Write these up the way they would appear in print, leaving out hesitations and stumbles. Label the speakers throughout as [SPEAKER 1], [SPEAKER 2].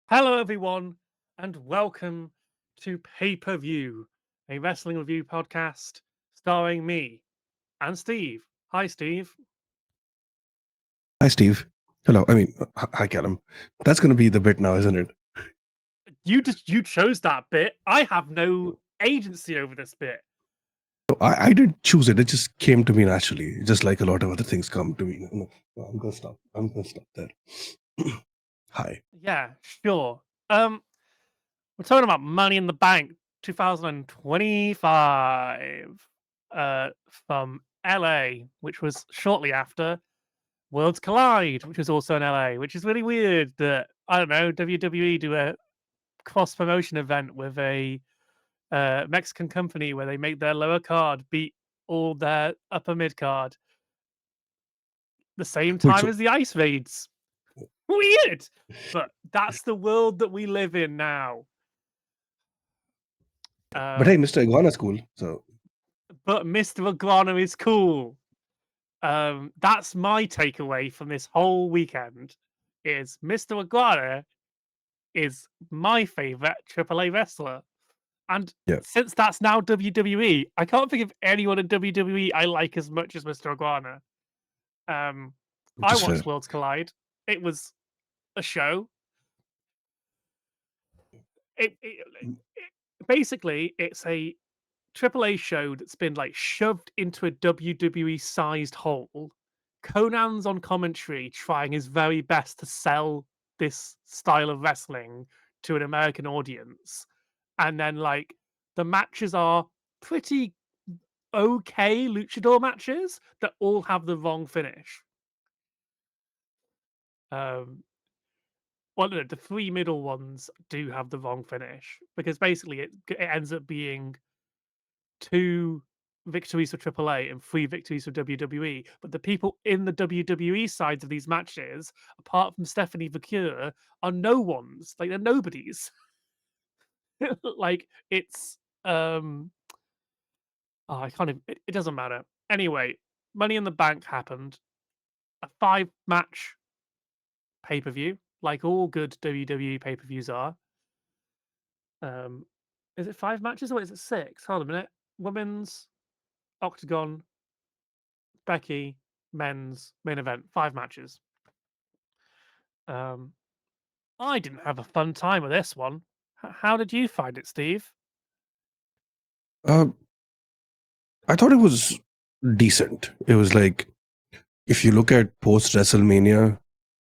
[SPEAKER 1] Hello, everyone, and welcome to Pay Per View, a wrestling review podcast starring me and Steve. Hi, Steve.
[SPEAKER 2] Hi, Steve. Hello. Hi, Kallum. That's going to be the bit now, isn't it?
[SPEAKER 1] You chose that bit. I have no agency over this bit.
[SPEAKER 2] No, I did choose it. It just came to me naturally, just like a lot of other things come to me. No, I'm going to stop. I'm going to stop there. Hi.
[SPEAKER 1] Yeah, sure. We're talking about Money in the Bank 2025 from LA, which was shortly after Worlds Collide, which was also in LA, which is really weird that I don't know WWE do a cross promotion event with a Mexican company where they make their lower card beat all their upper mid card the same
[SPEAKER 2] Wait,
[SPEAKER 1] time
[SPEAKER 2] so,
[SPEAKER 1] as the Ice Raids. Weird, but that's the world that we live in now.
[SPEAKER 2] but hey,
[SPEAKER 1] Um,
[SPEAKER 2] Mr. Iguana's cool. So,
[SPEAKER 1] but Mr. Iguana is cool. That's my takeaway from this whole weekend. Is Mr. Iguana is my favorite AAA wrestler. And
[SPEAKER 2] yeah,
[SPEAKER 1] since that's now WWE, I can't think of anyone in WWE I like as much as Mr. Iguana. Um,
[SPEAKER 2] which
[SPEAKER 1] I
[SPEAKER 2] is fair.
[SPEAKER 1] watched Worlds Collide. It was a show. Basically, it's a AAA show that's been like shoved into a WWE sized hole. Conan's on commentary trying his very best to sell this style of wrestling to an American audience. And then, like, the matches are pretty okay luchador matches that all have the wrong finish. Um, well, no, the three middle ones do have the wrong finish because basically it ends up being two victories for AAA and three victories for WWE. But the people in the WWE sides of these matches, apart from Stephanie Vacure, are no ones. Like they're nobodies. Like it's oh, I can't even, it doesn't matter. Anyway, Money in the Bank happened. A five match pay per view, like all good WWE pay per views are. Um, is it five matches or is it six? Hold on a minute. Women's Octagon, Becky, men's main event, five matches. Um, I didn't have a fun time with this one. How did you find it, Steve?
[SPEAKER 2] Uh, I thought it was decent. It was like, if you look at post WrestleMania,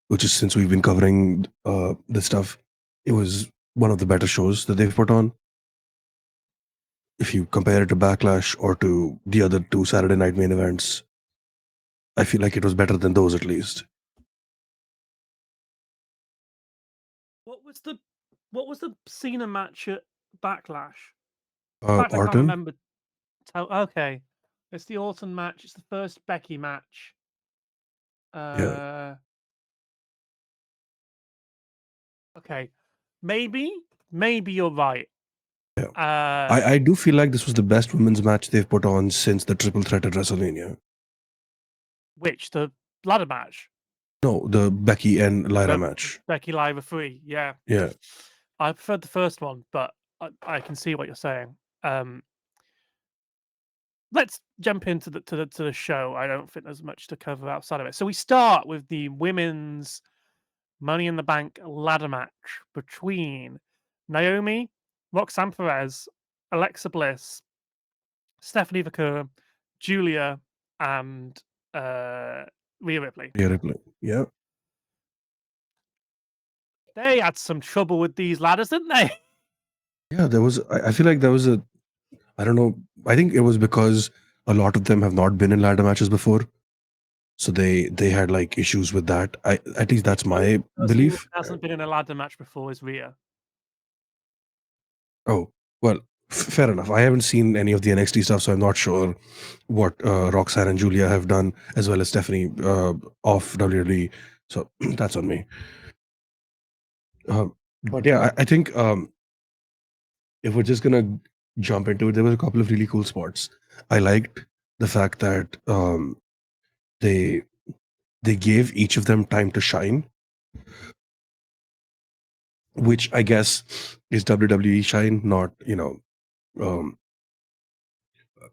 [SPEAKER 2] which is since we've been covering this stuff, it was one of the better shows that they've put on. If you compare it to Backlash or to the other two Saturday night main events, I feel like it was better than those at least.
[SPEAKER 1] What was the Cena match at Backlash? In fact, I can't
[SPEAKER 2] Orton,
[SPEAKER 1] remember. Okay, it's the Orton match. It's the first Becky match.
[SPEAKER 2] yeah,
[SPEAKER 1] Uh, okay, maybe you're right.
[SPEAKER 2] yeah.
[SPEAKER 1] Uh,
[SPEAKER 2] I do feel like this was the best women's match they've put on since the triple threat at WrestleMania.
[SPEAKER 1] which the ladder match?
[SPEAKER 2] No, the Becky and Lyra
[SPEAKER 1] The
[SPEAKER 2] match.
[SPEAKER 1] Becky Live 3, yeah.
[SPEAKER 2] Yeah,
[SPEAKER 1] I preferred the first one, but I can see what you're saying. Um, let's jump into the show. I don't think there's much to cover outside of it. So we start with the women's Money in the Bank ladder match between Naomi, Roxanne Perez, Alexa Bliss, Stephanie Vaquer, Julia, and Rhea Ripley.
[SPEAKER 2] yeah, replay. Yeah,
[SPEAKER 1] They had some trouble with these ladders, didn't they?
[SPEAKER 2] yeah. There was. I feel like there was a. I don't know. I think it was because a lot of them have not been in ladder matches before, so they had like issues with that. I at least that's
[SPEAKER 1] The only
[SPEAKER 2] my
[SPEAKER 1] person who
[SPEAKER 2] belief.
[SPEAKER 1] hasn't been in a ladder match before is Rhea.
[SPEAKER 2] Oh, well, fair enough. I haven't seen any of the NXT stuff, so I'm not sure what Roxanne and Julia have done, as well as Stephanie off WWE. So that's on me. But yeah, I think if we're just gonna jump into it, there was a couple of really cool spots. I liked the fact that they they gave each of them time to shine. which I guess is WWE shine, not um,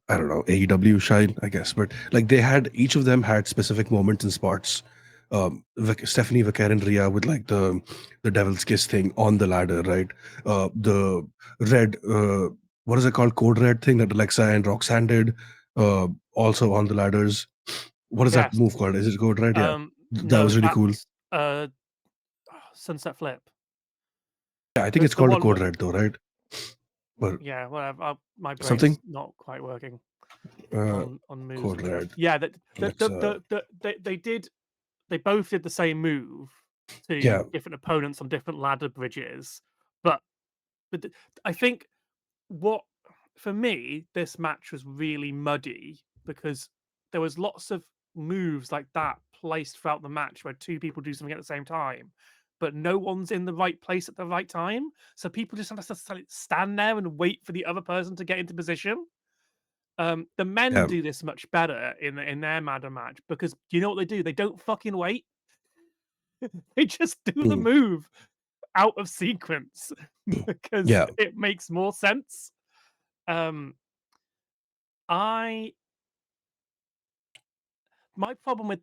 [SPEAKER 2] I don't know, AEW shine, I guess. But like they had each of them had specific moments and spots. Stephanie Vaquer and Rhea with like the Devil's Kiss thing on the ladder, right? The red, what is it called, Code Red thing that Alexa and Roxanne did, also on the ladders. What is that
[SPEAKER 1] Yes.
[SPEAKER 2] move called? Is it Code Red? Yeah, that
[SPEAKER 1] No,
[SPEAKER 2] was really cool.
[SPEAKER 1] that's Sunset Flip.
[SPEAKER 2] Yeah, I think it's
[SPEAKER 1] The
[SPEAKER 2] called a
[SPEAKER 1] one
[SPEAKER 2] Code
[SPEAKER 1] where,
[SPEAKER 2] Red though, right? But
[SPEAKER 1] yeah, whatever. My
[SPEAKER 2] something
[SPEAKER 1] brain's not quite working
[SPEAKER 2] uh,
[SPEAKER 1] on moves
[SPEAKER 2] Code
[SPEAKER 1] and stuff.
[SPEAKER 2] Red.
[SPEAKER 1] Yeah,
[SPEAKER 2] Alexa.
[SPEAKER 1] they both did the same move to
[SPEAKER 2] Yeah,
[SPEAKER 1] different opponents on different ladder bridges, but I think what for me this match was really muddy because there was lots of moves like that placed throughout the match where two people do something at the same time, but no one's in the right place at the right time. So people just have to stand there and wait for the other person to get into position. The men
[SPEAKER 2] yeah,
[SPEAKER 1] do this much better in their ladder match because you know what they do? They don't fucking wait. They just do the
[SPEAKER 2] mm,
[SPEAKER 1] move out of sequence because
[SPEAKER 2] yeah,
[SPEAKER 1] it makes more sense. Um, I my problem with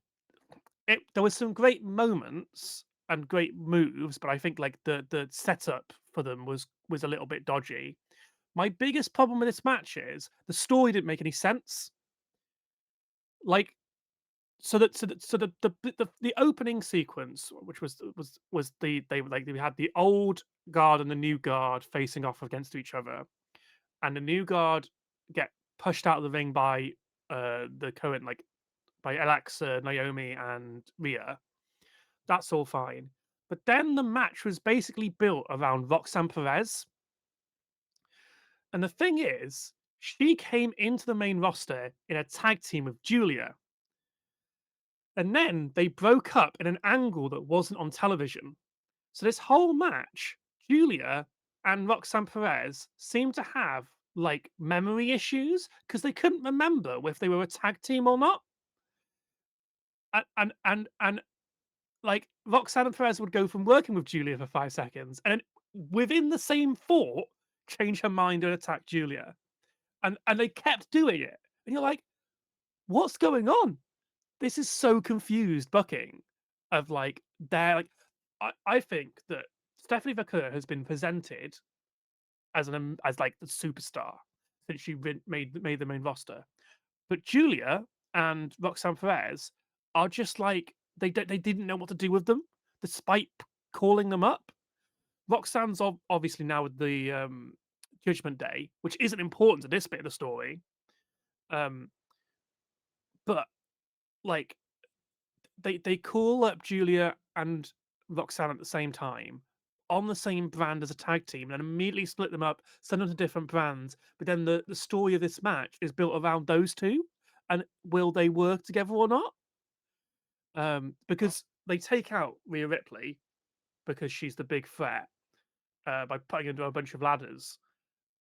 [SPEAKER 1] it, there was some great moments and great moves, but I think like the setup for them was a little bit dodgy. My biggest problem with this match is the story didn't make any sense. Like the opening sequence, which was they had the old guard and the new guard facing off against each other, and the new guard get pushed out of the ring by the current like by Alexa, Naomi, and Rhea. That's all fine. But then the match was basically built around Roxanne Perez. And the thing is, she came into the main roster in a tag team with Julia. And then they broke up in an angle that wasn't on television. So this whole match, Julia and Roxanne Perez seemed to have like memory issues because they couldn't remember if they were a tag team or not. And like Roxanne and Perez would go from working with Julia for 5 seconds and then within the same thought change her mind and attack Julia. And they kept doing it. And you're like, what's going on? This is so confused booking of like they're like I think that Stephanie Vaquer has been presented as as like the superstar since she made the main roster. But Julia and Roxanne Perez are just like they didn't know what to do with them, despite calling them up. Roxanne's obviously now with the Judgment Day, which isn't important to this bit of the story. Um, but like they call up Julia and Roxanne at the same time on the same brand as a tag team and immediately split them up, send them to different brands. But then the story of this match is built around those two. And will they work together or not? Because they take out Rhea Ripley because she's the big threat by putting her into a bunch of ladders.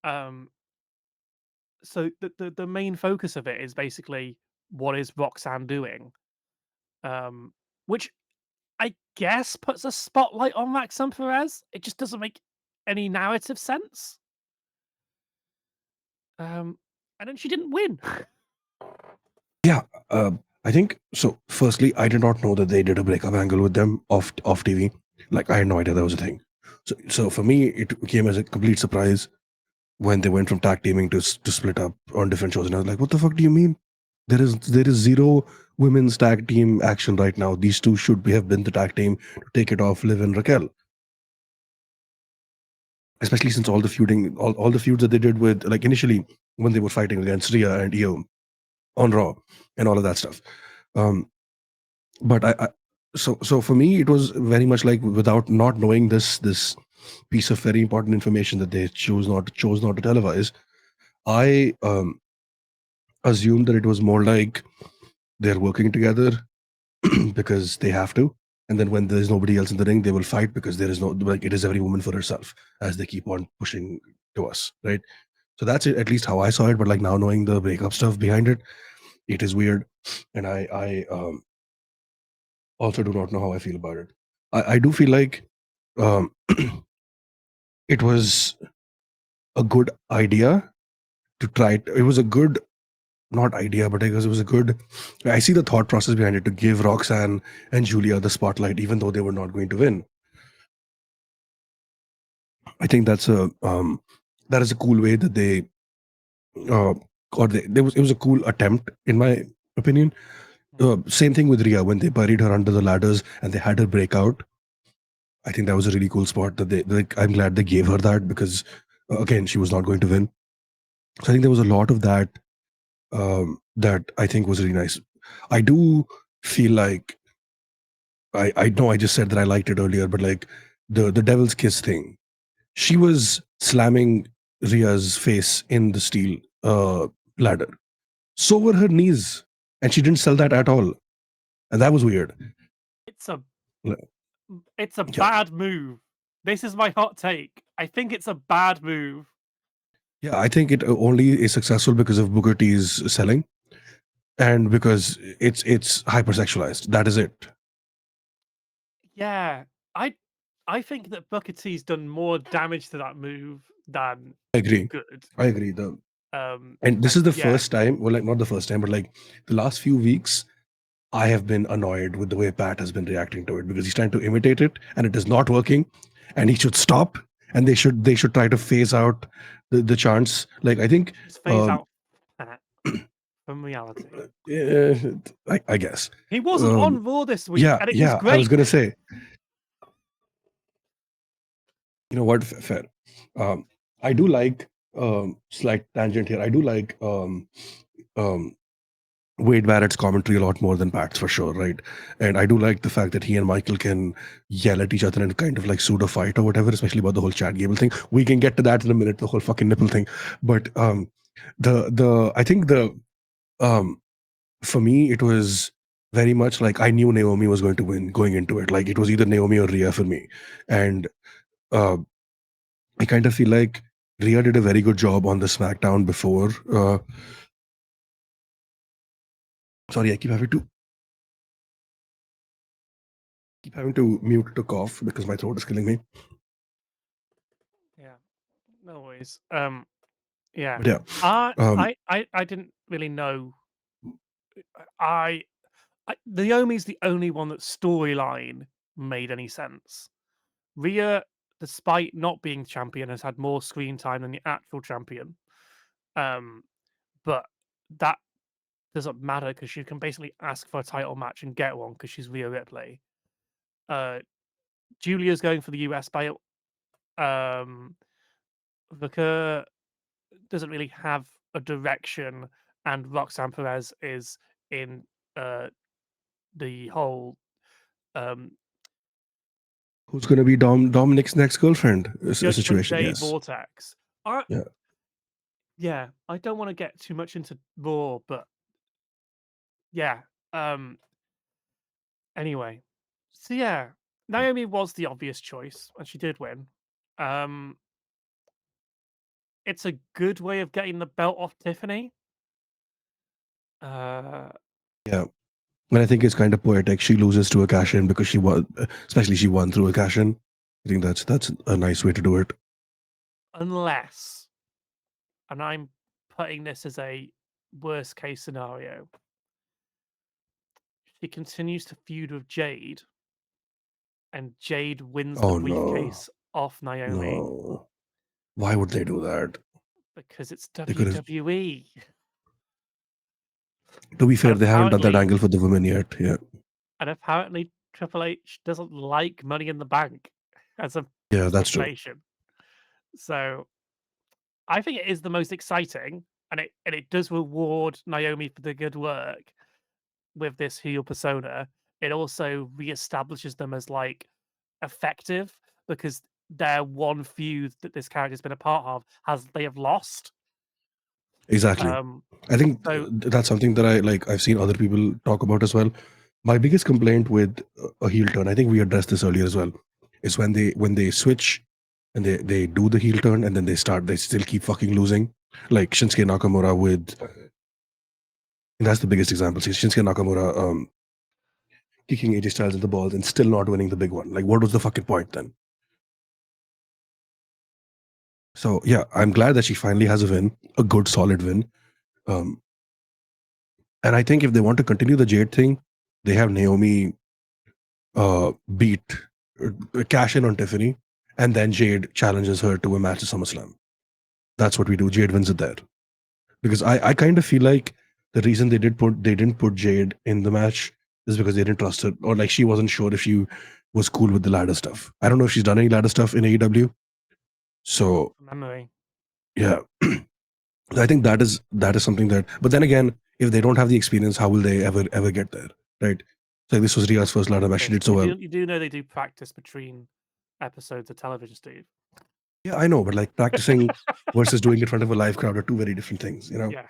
[SPEAKER 1] Um, so the main focus of it is basically what is Roxanne doing, um, which I guess puts a spotlight on Roxanne Perez. It just doesn't make any narrative sense. And then she didn't win.
[SPEAKER 2] yeah. I think so. Firstly, I did not know that they did a breakup angle with them off TV. Like I had no idea that was a thing. So for me, it came as a complete surprise when they went from tag teaming to split up on different shows, and I was like, "What the fuck do you mean? There is zero women's tag team action right now. These two should have been the tag team to take it off Liv and Raquel, especially since all the feuding, all the feuds that they did with like initially when they were fighting against Rhea and Io on Raw and all of that stuff. Um, but so for me, it was very much like without not knowing this piece of very important information that they chose not to televise. I assumed that it was more like they're working together because they have to, and then when there's nobody else in the ring, they will fight because there is no like it is every woman for herself as they keep on pushing to us, right? So that's it, at least how I saw it. But like now knowing the breakup stuff behind it, it is weird, and I also do not know how I feel about it. I do feel like um, it was a good idea to try it was a good not idea, but I guess it was a good. I see the thought process behind it to give Roxanne and Julia the spotlight, even though they were not going to win. I think that is a cool way that they uh, there was it was a cool attempt in my opinion. Same thing with Ria when they buried her under the ladders and they had her break out. I think that was a really cool spot that they like. I'm glad they gave her that because again she was not going to win. So I think there was a lot of that that I think was really nice. I do feel like I know I just said that I liked it earlier, but like the devil's kiss thing, she was slamming Ria's face in the steel ladder. So were her knees, and she didn't sell that at all, and that was weird.
[SPEAKER 1] It's a
[SPEAKER 2] Like,
[SPEAKER 1] it's a
[SPEAKER 2] Yeah,
[SPEAKER 1] bad move. This is my hot take. I think it's a bad move.
[SPEAKER 2] yeah. I think it only is successful because of Booker T's selling, and because it's hypersexualized. That is it.
[SPEAKER 1] Yeah, I I think that Booker T's done more damage to that move than
[SPEAKER 2] I agree.
[SPEAKER 1] good.
[SPEAKER 2] I agree. And this is
[SPEAKER 1] And
[SPEAKER 2] the
[SPEAKER 1] yeah,
[SPEAKER 2] first time. Well, like not the first time, but like the last few weeks, I have been annoyed with the way Pat has been reacting to it because he's trying to imitate it and it is not working, and he should stop. And they should try to phase out the chants. Like I think,
[SPEAKER 1] just phase
[SPEAKER 2] um,
[SPEAKER 1] out Pat from reality.
[SPEAKER 2] eh, I guess,
[SPEAKER 1] He wasn't
[SPEAKER 2] um,
[SPEAKER 1] on Raw this week,
[SPEAKER 2] yeah,
[SPEAKER 1] and it was
[SPEAKER 2] yeah. I was
[SPEAKER 1] great.
[SPEAKER 2] gonna say, you know what, fair. Um, I do like slight tangent here. I do like um, Wade Barrett's commentary a lot more than Pat's for sure, right? And I do like the fact that he and Michael can yell at each other and kind of like pseudo fight or whatever, especially about the whole Chad Gable thing. We can get to that in a minute, the whole fucking nipple thing. But the I think the um for me it was very much like I knew Naomi was going to win going into it. Like it was either Naomi or Rhea for me. And uh I kind of feel like Rhea did a very good job on the SmackDown before. Sorry, I keep having to mute to cough because my throat is killing me.
[SPEAKER 1] Yeah, no worries. Yeah,
[SPEAKER 2] But yeah,
[SPEAKER 1] I
[SPEAKER 2] um,
[SPEAKER 1] I I I didn't really know. I, Naomi's the only one that storyline made any sense. Rhea, despite not being champion, has had more screen time than the actual champion. Um, but that doesn't matter because she can basically ask for a title match and get one because she's Rhea Ripley. Uh, Julia's going for the US belt. Um, Vicker doesn't really have a direction, and Roxanne Perez is in the whole um,
[SPEAKER 2] who's going to be Dominic's next girlfriend
[SPEAKER 1] Judgment
[SPEAKER 2] situation?
[SPEAKER 1] Day
[SPEAKER 2] Yes.
[SPEAKER 1] vortex. I,
[SPEAKER 2] Yeah.
[SPEAKER 1] yeah, I don't want to get too much into Raw, but yeah. Um, anyway, so yeah, Naomi was the obvious choice, and she did win. Um, it's a good way of getting the belt off Tiffany. Uh,
[SPEAKER 2] Yeah. And I think it's kind of poetic. She loses to a cash in because she won, especially she won through a cash in. I think that's a nice way to do it.
[SPEAKER 1] unless, and I'm putting this as a worst case scenario, she continues to feud with Jade, and Jade wins the
[SPEAKER 2] Oh no,
[SPEAKER 1] briefcase off Naomi
[SPEAKER 2] no. Why would they do that?
[SPEAKER 1] because it's
[SPEAKER 2] They could have.
[SPEAKER 1] WWE.
[SPEAKER 2] To be
[SPEAKER 1] And
[SPEAKER 2] fair, they haven't done that
[SPEAKER 1] apparently,
[SPEAKER 2] angle for the women yet. Yeah.
[SPEAKER 1] Triple H doesn't like Money in the Bank as a
[SPEAKER 2] Yeah, that's true.
[SPEAKER 1] stipulation. So I think it is the most exciting, and it does reward Naomi for the good work with this heel persona. It also reestablishes them as like effective because their one feud that this character's been a part of has they have lost.
[SPEAKER 2] Exactly.
[SPEAKER 1] Um,
[SPEAKER 2] I think
[SPEAKER 1] so
[SPEAKER 2] that's something that I like. I've seen other people talk about as well. My biggest complaint with a heel turn, I think we addressed this earlier as well, is when they switch and they do the heel turn and then they still keep fucking losing. Like Shinsuke Nakamura with, and that's the biggest example. See, Shinsuke Nakamura kicking AJ Styles in the balls and still not winning the big one. Like, what was the fucking point then? So yeah, I'm glad that she finally has a win, a good solid win. Um, and I think if they want to continue the Jade thing, they have Naomi beat cash in on Tiffany, and then Jade challenges her to a match at SummerSlam. That's what we do. Jade wins it there because I kind of feel like the reason they didn't put Jade in the match is because they didn't trust her, or like she wasn't sure if she was cool with the ladder stuff. I don't know if she's done any ladder stuff in AEW. So
[SPEAKER 1] Memory.
[SPEAKER 2] yeah, I think that is something that. But then again, if they don't have the experience, how will they ever get there, right? So this was Ria's first ladder match. She did so well.
[SPEAKER 1] You do know they do practice between episodes of television, Steve.
[SPEAKER 2] Yeah, I know, but like practicing versus doing it in front of a live crowd are two very different things, you know.
[SPEAKER 1] Yeah.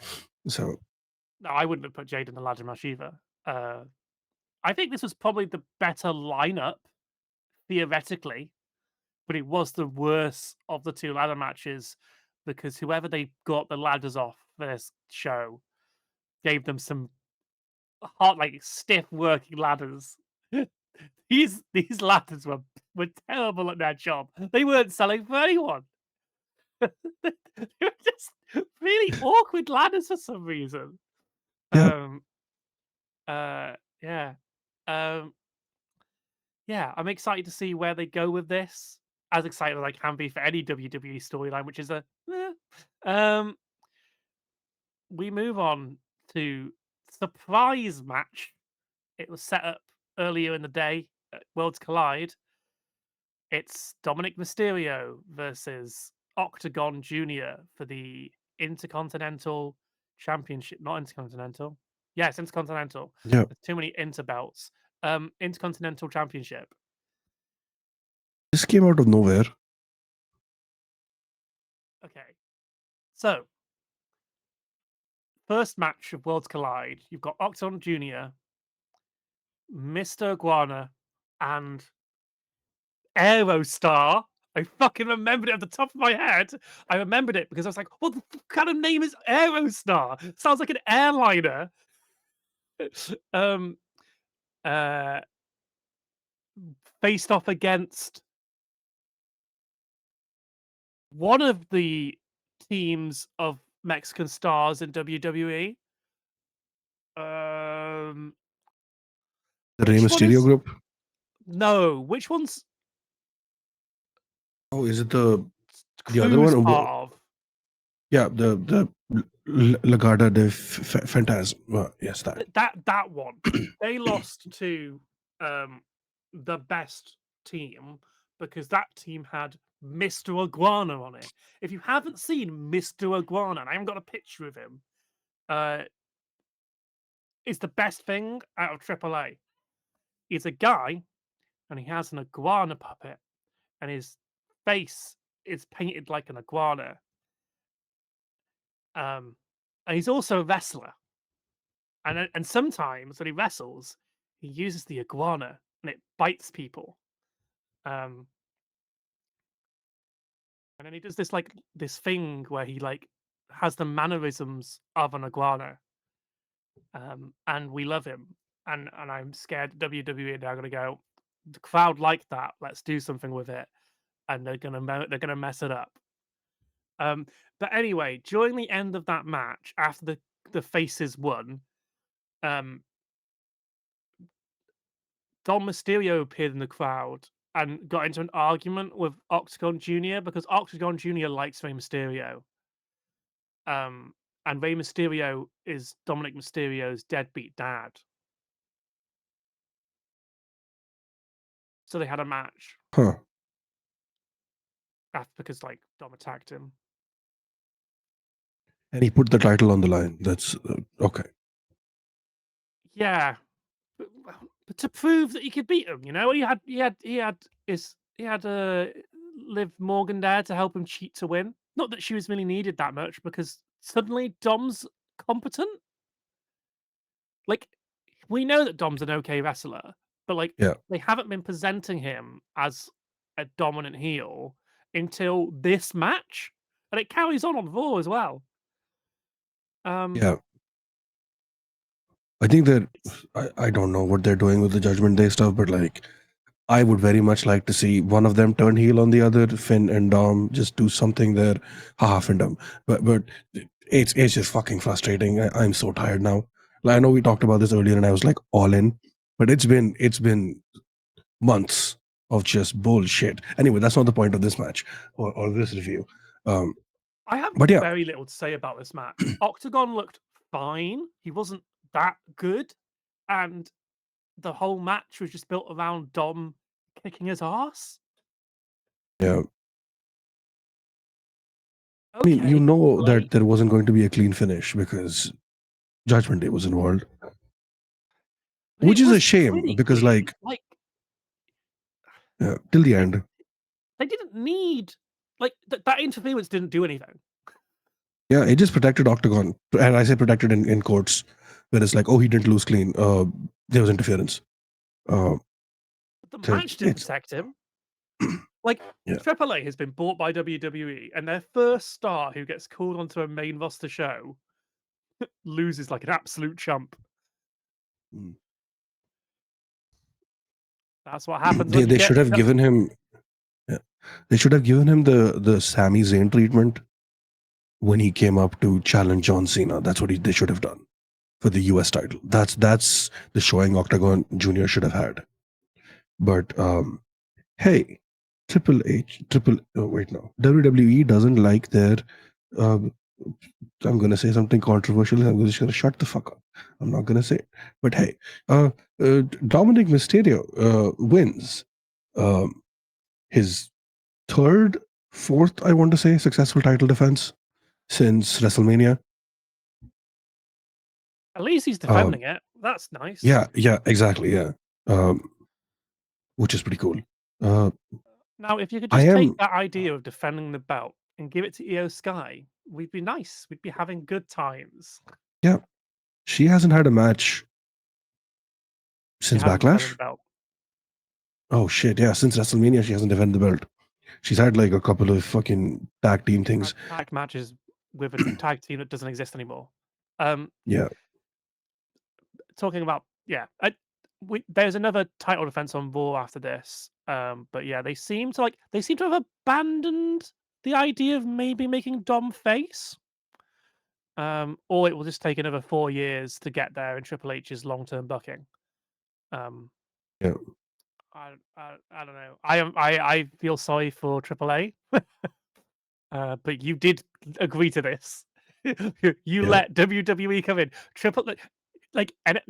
[SPEAKER 2] So
[SPEAKER 1] No, I wouldn't have put Jade in the ladder match either. I think this was probably the better lineup theoretically, but it was the worst of the two ladder matches because whoever they got the ladders off for this show gave them some hot, like stiff working ladders. These ladders were terrible at their job. They weren't selling for anyone. They were just really awkward ladders for some reason.
[SPEAKER 2] yeah,
[SPEAKER 1] Um, yeah. Um, yeah, I'm excited to see where they go with this. As excited as I can be for any WWE storyline, which is a um we move on to surprise match. It was set up earlier in the day at Worlds Collide. It's Dominic Mysterio versus Octagon Jr. for the Intercontinental Championship. Not Intercontinental. Yes, Intercontinental.
[SPEAKER 2] yeah.
[SPEAKER 1] There's too many inter belts. Intercontinental Championship.
[SPEAKER 2] This came out of nowhere.
[SPEAKER 1] Okay. So, first match of Worlds Collide, you've got Octagon Jr., Mr. Iguana, and Aerostar. I fucking remembered it at the top of my head. I remembered it because I was like, what the kind of name is Aerostar? Sounds like an airliner. um, uh, Faced off against one of the teams of Mexican stars in WWE. Um,
[SPEAKER 2] The Rey
[SPEAKER 1] which one
[SPEAKER 2] Mysterio
[SPEAKER 1] is
[SPEAKER 2] group.
[SPEAKER 1] no? Which one's
[SPEAKER 2] Oh, is it the other
[SPEAKER 1] Crew's
[SPEAKER 2] one?
[SPEAKER 1] part of?
[SPEAKER 2] Yeah, the Lagarda de Phantasm. Yes, that.
[SPEAKER 1] That one. They lost to the best team because that team had Mr. Iguana on it. If you haven't seen Mr. Iguana, and I haven't got a picture of him, uh, it's the best thing out of AAA. He's a guy and he has an iguana puppet, and his face is painted like an iguana. And he's also a wrestler. And sometimes when he wrestles, he uses the iguana and it bites people. Um, and then he does this like this thing where he like has the mannerisms of an iguana. And we love him. And I'm scared WWE are now going to go. The crowd like that. Let's do something with it, and they're gonna mess it up. Um, but anyway, during the end of that match, after the faces won, um, Dom Mysterio appeared in the crowd and got into an argument with Octagon Jr. because Octagon Jr. likes Rey Mysterio. Um, and Rey Mysterio is Dominic Mysterio's deadbeat dad. So they had a match
[SPEAKER 2] Huh.
[SPEAKER 1] after because like Dom attacked him.
[SPEAKER 2] And he put the title on the line. That's okay.
[SPEAKER 1] Yeah, but to prove that he could beat him, he had Liv Morgan there to help him cheat to win. Not that she was really needed that much because suddenly Dom's competent. Like we know that Dom's an okay wrestler, but like
[SPEAKER 2] Yeah,
[SPEAKER 1] they haven't been presenting him as a dominant heel until this match, and it carries on Raw as well. Um,
[SPEAKER 2] yeah. I think that
[SPEAKER 1] it's
[SPEAKER 2] I don't know what they're doing with the Judgment Day stuff, but like I would very much like to see one of them turn heel on the other, Finn and Dom, just do something there. Haha, Findom. But it's just fucking frustrating. I'm so tired now. Like, I know we talked about this earlier, and I was like all in, but it's been months of just bullshit. Anyway, that's not the point of this match or this review. Um,
[SPEAKER 1] I have
[SPEAKER 2] but yeah,
[SPEAKER 1] very little to say about this match. Octagon looked fine. He wasn't that good, and the whole match was just built around Dom kicking his ass.
[SPEAKER 2] yeah. I mean, you
[SPEAKER 1] Okay,
[SPEAKER 2] know
[SPEAKER 1] Triple
[SPEAKER 2] that
[SPEAKER 1] H.
[SPEAKER 2] there wasn't going to be a clean finish because Judgment Day was involved,
[SPEAKER 1] But
[SPEAKER 2] which
[SPEAKER 1] it
[SPEAKER 2] is a
[SPEAKER 1] was
[SPEAKER 2] shame
[SPEAKER 1] pretty
[SPEAKER 2] because,
[SPEAKER 1] clean.
[SPEAKER 2] like,
[SPEAKER 1] Like
[SPEAKER 2] till the
[SPEAKER 1] they
[SPEAKER 2] end,
[SPEAKER 1] they didn't need like that interference didn't do anything.
[SPEAKER 2] yeah, it just protected Octagon, and I say protected in courts, where it's like, oh, he didn't lose clean. There was interference. Uh,
[SPEAKER 1] But the
[SPEAKER 2] so
[SPEAKER 1] match didn't
[SPEAKER 2] it's
[SPEAKER 1] protect him. Like
[SPEAKER 2] yeah,
[SPEAKER 1] Triple A has been bought by WWE, and their first star who gets called onto a main roster show loses like an absolute chump.
[SPEAKER 2] Mm.
[SPEAKER 1] That's what happens
[SPEAKER 2] they
[SPEAKER 1] when you
[SPEAKER 2] they
[SPEAKER 1] get
[SPEAKER 2] should have given him, yeah, they should have given him the Sami Zayn treatment when he came up to challenge John Cena. That's what they should have done for the US title. That's the showing Octagon Junior should have had. But hey, Triple H, Triple. Oh wait, no. WWE doesn't like their. Uh, I'm gonna say something controversial. I'm just gonna shut the fuck up. I'm not gonna say it. But hey, uh, Dominic Mysterio wins um, his third, fourth, I want to say, successful title defense since WrestleMania.
[SPEAKER 1] at least he's
[SPEAKER 2] Um,
[SPEAKER 1] defending it. That's nice.
[SPEAKER 2] yeah, yeah, exactly, yeah. Um, which is pretty cool. Uh,
[SPEAKER 1] Now, if you could
[SPEAKER 2] I
[SPEAKER 1] just take
[SPEAKER 2] am,
[SPEAKER 1] that idea of defending the belt and give it to Io Sky, we'd be nice. We'd be having good times.
[SPEAKER 2] yeah. She hasn't had a match
[SPEAKER 1] She
[SPEAKER 2] since
[SPEAKER 1] hasn't defended the
[SPEAKER 2] Backlash.
[SPEAKER 1] belt.
[SPEAKER 2] Oh shit, yeah. Since WrestleMania, she hasn't defended the belt. She's had like a couple of fucking tag team
[SPEAKER 1] She's had
[SPEAKER 2] things.
[SPEAKER 1] tag matches with a tag team that doesn't exist anymore. Um,
[SPEAKER 2] Yeah,
[SPEAKER 1] talking about yeah, there's another title defense on Raw after this. But yeah, they seem to have abandoned the idea of maybe making Dom face. Or it will just take another 4 years to get there in Triple H's long term booking. Um,
[SPEAKER 2] yeah,
[SPEAKER 1] I don't know. I feel sorry for Triple A, but you did agree to this. You
[SPEAKER 2] yeah,
[SPEAKER 1] let WWE come in. And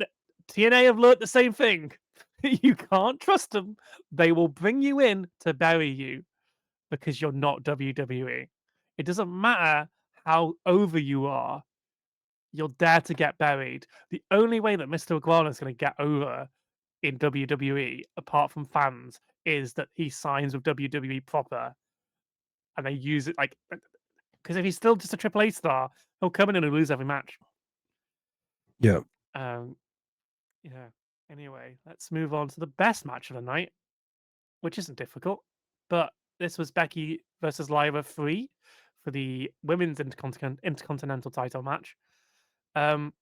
[SPEAKER 1] TNA have learnt the same thing. You can't trust them. They will bring you in to bury you because you're not WWE. It doesn't matter how over you are. You're there to get buried. The only way that Mr. Iguana is going to get over in WWE, apart from fans, is that he signs with WWE proper and they use it like because if he's still just a Triple A star, he'll come in and he'll lose every match.
[SPEAKER 2] yeah,
[SPEAKER 1] Um, yeah. Anyway, let's move on to the best match of the night, which isn't difficult, but this was Becky versus Lyra 3 for the women's intercontinental title match. Um,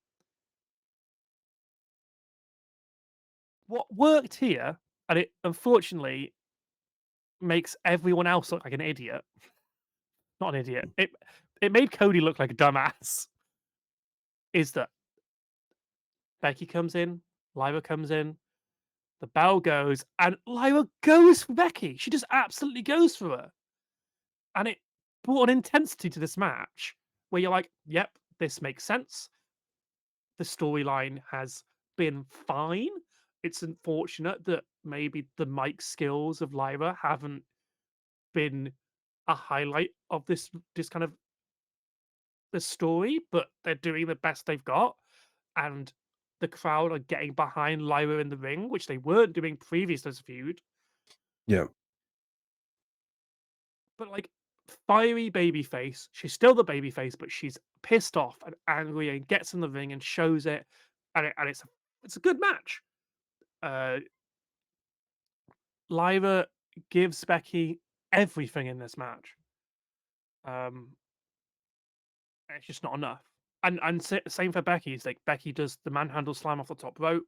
[SPEAKER 1] what worked here, and it unfortunately makes everyone else look like an idiot. Not an idiot. It made Cody look like a dumbass. Is that Becky comes in, Lyra comes in, the bell goes, and Lyra goes for Becky. She just absolutely goes for her. And it brought an intensity to this match where you're like, yep, this makes sense. The storyline has been fine. It's unfortunate that maybe the mic skills of Lyra haven't been a highlight of this kind of the story, but they're doing the best they've got, and the crowd are getting behind Lyra in the ring, which they weren't doing previous to this feud.
[SPEAKER 2] yeah,
[SPEAKER 1] But like fiery babyface, she's still the babyface, but she's pissed off and angry and gets in the ring and shows it, and it's a good match. Uh, Lyra gives Becky everything in this match. Um, it's just not enough. And same for Becky. It's like Becky does the manhandle slam off the top rope,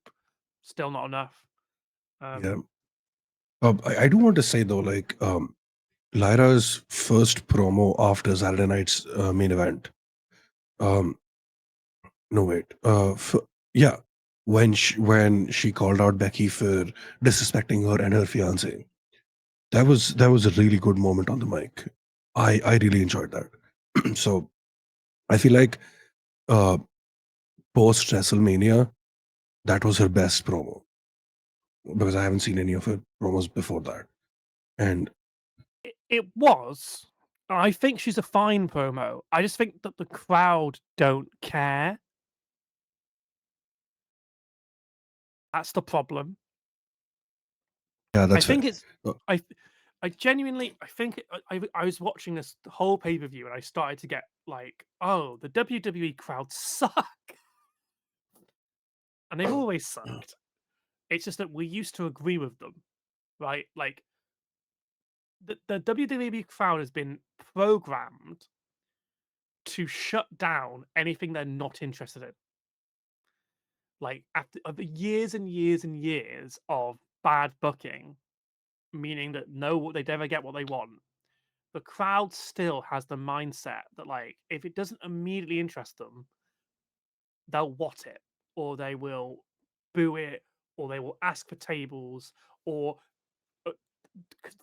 [SPEAKER 1] still not enough.
[SPEAKER 2] yeah.
[SPEAKER 1] Um,
[SPEAKER 2] I do want to say though, like Lyra's first promo after Saturday night's main event. Um, no wait, yeah, when she called out Becky for disrespecting her and her fiance, that was a really good moment on the mic. I really enjoyed that. So I feel like uh, post WrestleMania, that was her best promo because I haven't seen any of her promos before that. And
[SPEAKER 1] It was. I think she's a fine promo. I just think that the crowd don't care. That's the problem.
[SPEAKER 2] yeah,
[SPEAKER 1] I
[SPEAKER 2] that's fair.
[SPEAKER 1] think it's
[SPEAKER 2] Uh,
[SPEAKER 1] I th- I genuinely I think I was watching this whole pay-per-view and I started to get like, "Oh, the WWE crowd suck." And they've always sucked. It's just that we used to agree with them, right? Like the WWE crowd has been programmed to shut down anything they're not interested in. Like after years and years and years of bad booking, meaning that no, they never get what they want. The crowd still has the mindset that like if it doesn't immediately interest them, they'll what it, or they will boo it, or they will ask for tables, or uh,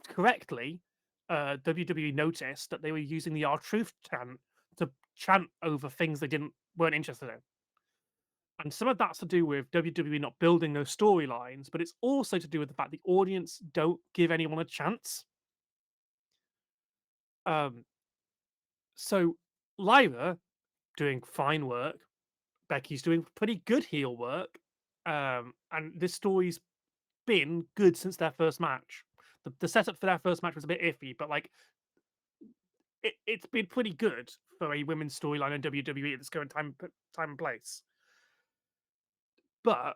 [SPEAKER 1] correctly, WWE noticed that they were using the "R Truth" chant to chant over things they didn't weren't interested in. And some of that's to do with WWE not building those storylines, but it's also to do with the fact the audience don't give anyone a chance. Um, so Lyra doing fine work, Becky's doing pretty good heel work, and this story's been good since their first match. The setup for their first match was a bit iffy, but like it's been pretty good for a women's storyline in WWE at this current time and place. But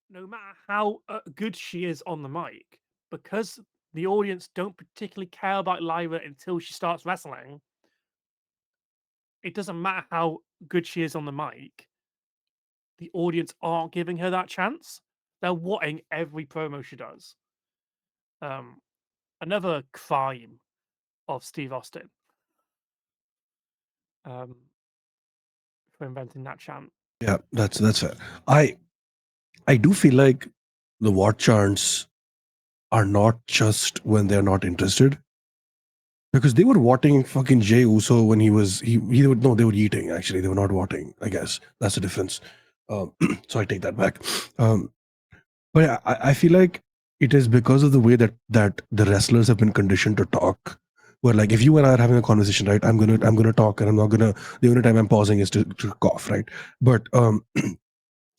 [SPEAKER 1] no matter how good she is on the mic, because the audience don't particularly care about Lyra until she starts wrestling, it doesn't matter how good she is on the mic, the audience aren't giving her that chance. They're wanting every promo she does. Um, Another crime of Steve Austin um, for inventing that chant.
[SPEAKER 2] yeah, that's fair. I I do feel like the what chants are not just when they're not interested, because they were watching fucking Jay Uso when he would no, they were eating actually, they were not watching. I guess that's the difference. So I take that back. Um, but yeah, I feel like it is because of the way that the wrestlers have been conditioned to talk. Where like if you and I are having a conversation, right? I'm gonna talk and I'm not gonna. The only time I'm pausing is to cough, right? But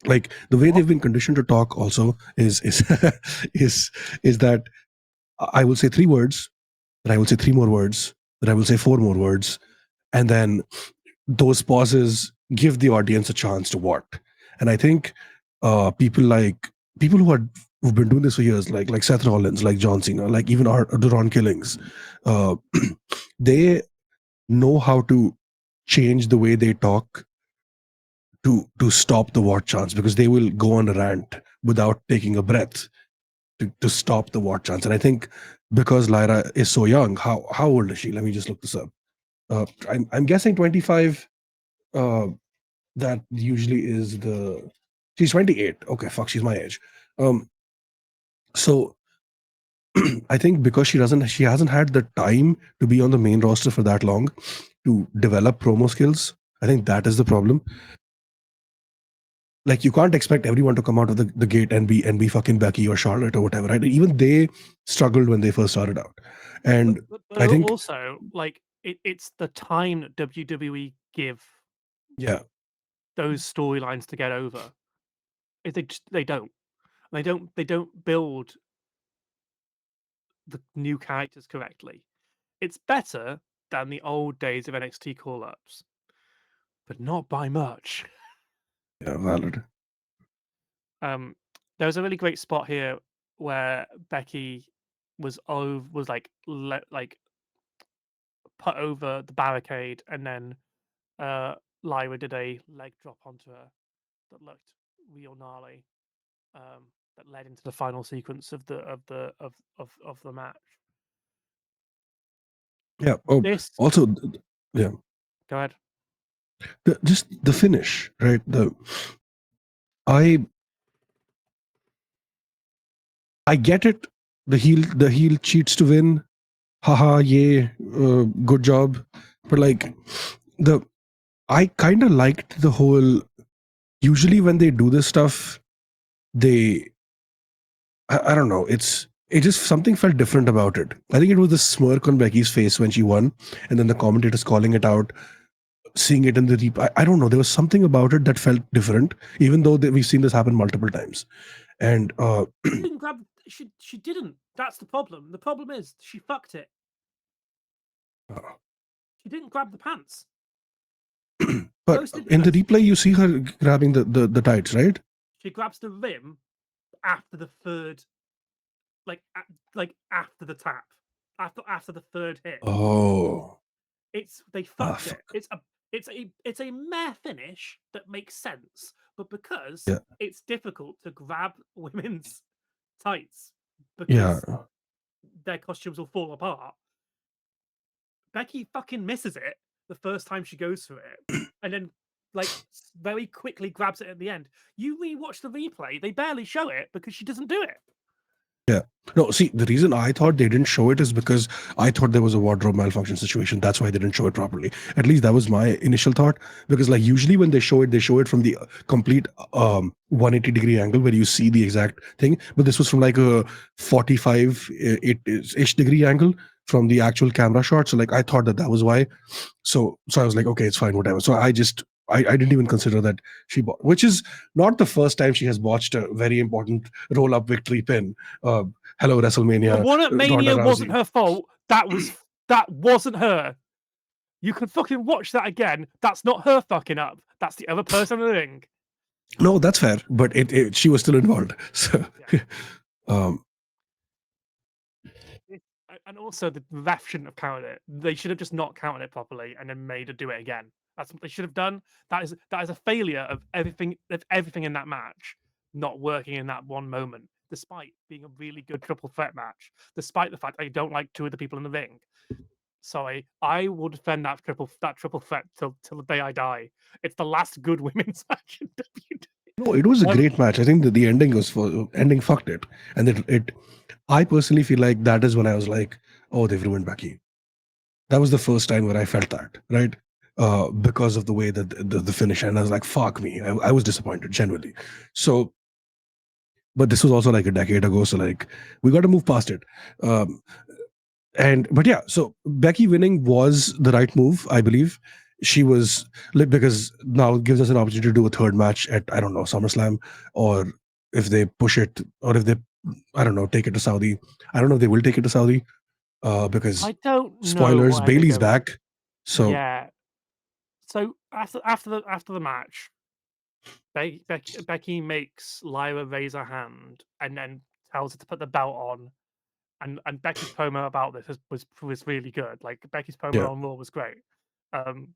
[SPEAKER 2] like the way
[SPEAKER 1] What?
[SPEAKER 2] they've been conditioned to talk also is is is that I will say three words, then I will say three more words, then I will say four more words, and then those pauses give the audience a chance to what. And I think people who've been doing this for years, like Seth Rollins, like John Cena, like even Ron Killings, uh, they know how to change the way they talk to stop the what chance, because they will go on a rant without taking a breath to stop the what chance. And I think because Lyra is so young, how old is she? Let me just look this up. I'm guessing 25. Uh, that usually is the she's 28. Okay, fuck, she's my age. Um, so I think because she hasn't had the time to be on the main roster for that long to develop promo skills. I think that is the problem. Like you can't expect everyone to come out of the gate and be fucking Becky or Charlotte or whatever, right? Even they struggled when they first started out.
[SPEAKER 1] But
[SPEAKER 2] And I think
[SPEAKER 1] also like it's the time that WWE give
[SPEAKER 2] yeah,
[SPEAKER 1] those storylines to get over. If they don't. They don't build the new characters correctly. It's better than the old days of NXT call ups, but not by much.
[SPEAKER 2] yeah, valid.
[SPEAKER 1] Um, there was a really great spot here where Becky was like like put over the barricade, and then Lyra did a leg drop onto her that looked real gnarly. that led into the final sequence of the match.
[SPEAKER 2] Yeah. Oh,
[SPEAKER 1] This
[SPEAKER 2] also, yeah,
[SPEAKER 1] Go ahead.
[SPEAKER 2] just the finish, right? I I get it. The heel cheats to win. Haha, yeah, good job. But like the I kind of liked the whole. Usually when they do this stuff, they I don't know. It just something felt different about it. I think it was the smirk on Becky's face when she won, and then the commentators calling it out, seeing it in the replay. I don't know. There was something about it that felt different, even though we've seen this happen multiple times. And
[SPEAKER 1] She didn't grab. She didn't. That's the problem. The problem is she fucked it. She didn't grab the pants.
[SPEAKER 2] but
[SPEAKER 1] Most
[SPEAKER 2] in the
[SPEAKER 1] ridiculous.
[SPEAKER 2] replay, you see her grabbing the tights, right?
[SPEAKER 1] She grabs the rim after the third, like after the tap, after the third hit.
[SPEAKER 2] Oh,
[SPEAKER 1] They
[SPEAKER 2] ah,
[SPEAKER 1] fucked it.
[SPEAKER 2] fuck.
[SPEAKER 1] It's a meh finish that makes sense, but because
[SPEAKER 2] Yeah,
[SPEAKER 1] it's difficult to grab women's tights
[SPEAKER 2] yeah,
[SPEAKER 1] because their costumes will fall apart. Becky fucking misses it the first time she goes for it, and then like very quickly grabs it at the end. You rewatch the replay; they barely show it because she doesn't do it.
[SPEAKER 2] yeah. No, see, the reason I thought they didn't show it is because I thought there was a wardrobe malfunction situation. That's why they didn't show it properly. At least that was my initial thought. Because like usually when they show it from the complete 180-degree angle where you see the exact thing. But this was from like a 45-ish degree angle from the actual camera shot. So like I thought that was why. So I was like, okay, it's fine, whatever. So I didn't even consider that which is not the first time she has botched a very important roll up victory pin. Hello
[SPEAKER 1] The
[SPEAKER 2] WrestleMania,
[SPEAKER 1] one at
[SPEAKER 2] Ronda
[SPEAKER 1] Mania wasn't
[SPEAKER 2] Rousey.
[SPEAKER 1] her fault. That wasn't her. You can fucking watch that again. That's not her fucking up. That's the other person in the ring.
[SPEAKER 2] No, that's fair, but she was still involved. So,
[SPEAKER 1] Yeah.
[SPEAKER 2] um,
[SPEAKER 1] And also the ref shouldn't have counted it. They should have just not counted it properly and then made her do it again. That's what they should have done. That is a failure of everything in that match not working in that one moment, despite being a really good triple threat match, despite the fact I don't like two of the people in the ring. Sorry, I will defend that triple threat till the day I die. It's the last good women's match in
[SPEAKER 2] no, it was a
[SPEAKER 1] WWE.
[SPEAKER 2] great match. I think the ending fucked it, and it. I personally feel like that is when I was like, oh, they've ruined Becky. That was the first time where I felt that, right? Because of the way that the finish, and I was like, fuck me. I was disappointed, genuinely. So, but this was also like a decade ago, so like we got to move past it. Um, but yeah, so Becky winning was the right move, I believe. She was because now it gives us an opportunity to do a third match at, I don't know, SummerSlam, or if they push it, or if they, I don't know, take it to Saudi. I don't know if they will take it to Saudi, because
[SPEAKER 1] I don't know
[SPEAKER 2] spoilers,
[SPEAKER 1] why they're
[SPEAKER 2] Bailey's
[SPEAKER 1] going.
[SPEAKER 2] back. So
[SPEAKER 1] Yeah. So after the match, Becky makes Lyra raise her hand and then tells her to put the belt on. And Becky's promo about this was really good. Like Becky's
[SPEAKER 2] yeah,
[SPEAKER 1] promo on Raw was great. Um,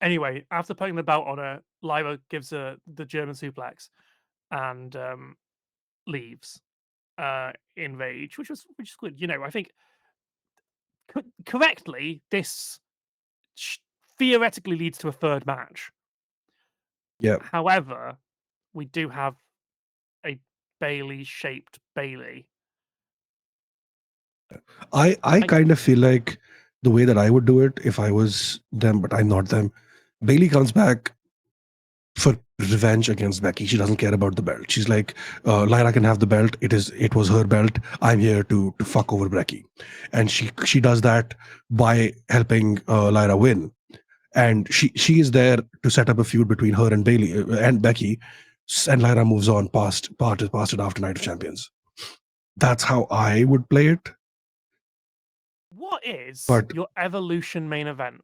[SPEAKER 1] anyway, after putting the belt on her, Lyra gives her the German suplex and leaves in rage, which is good. You know, I think correctly this theoretically leads to a third match.
[SPEAKER 2] yeah.
[SPEAKER 1] However, we do have a Bailey shaped Bailey.
[SPEAKER 2] I
[SPEAKER 1] I
[SPEAKER 2] kind of feel like the way that I would do it if I was them, but I'm not them. Bailey comes back for revenge against Becky. She doesn't care about the belt. She's like, Lyra can have the belt. It was her belt. I'm here to fuck over Becky, and she does that by helping Lyra win. And she is there to set up a feud between her and Bailey and Becky, and Lyra moves on past it after Night of Champions. That's how I would play it.
[SPEAKER 1] What is
[SPEAKER 2] But
[SPEAKER 1] your Evolution main event?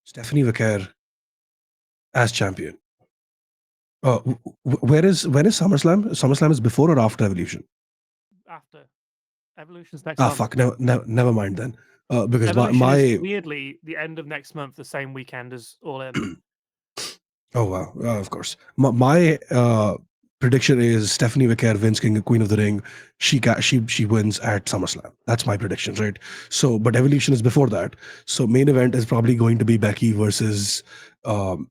[SPEAKER 2] Stephanie Vaquer as champion. When is SummerSlam? SummerSlam is before or after Evolution?
[SPEAKER 1] After Evolution's next
[SPEAKER 2] Ah,
[SPEAKER 1] month.
[SPEAKER 2] fuck. Never mind then. Because
[SPEAKER 1] Evolution is
[SPEAKER 2] my
[SPEAKER 1] weirdly the end of next month, the same weekend as All In.
[SPEAKER 2] oh wow, of course. My prediction is Stephanie McCare wins King Queen of the Ring. She wins at SummerSlam. That's my prediction, right? So, but Evolution is before that. So, main event is probably going to be Becky versus. Um,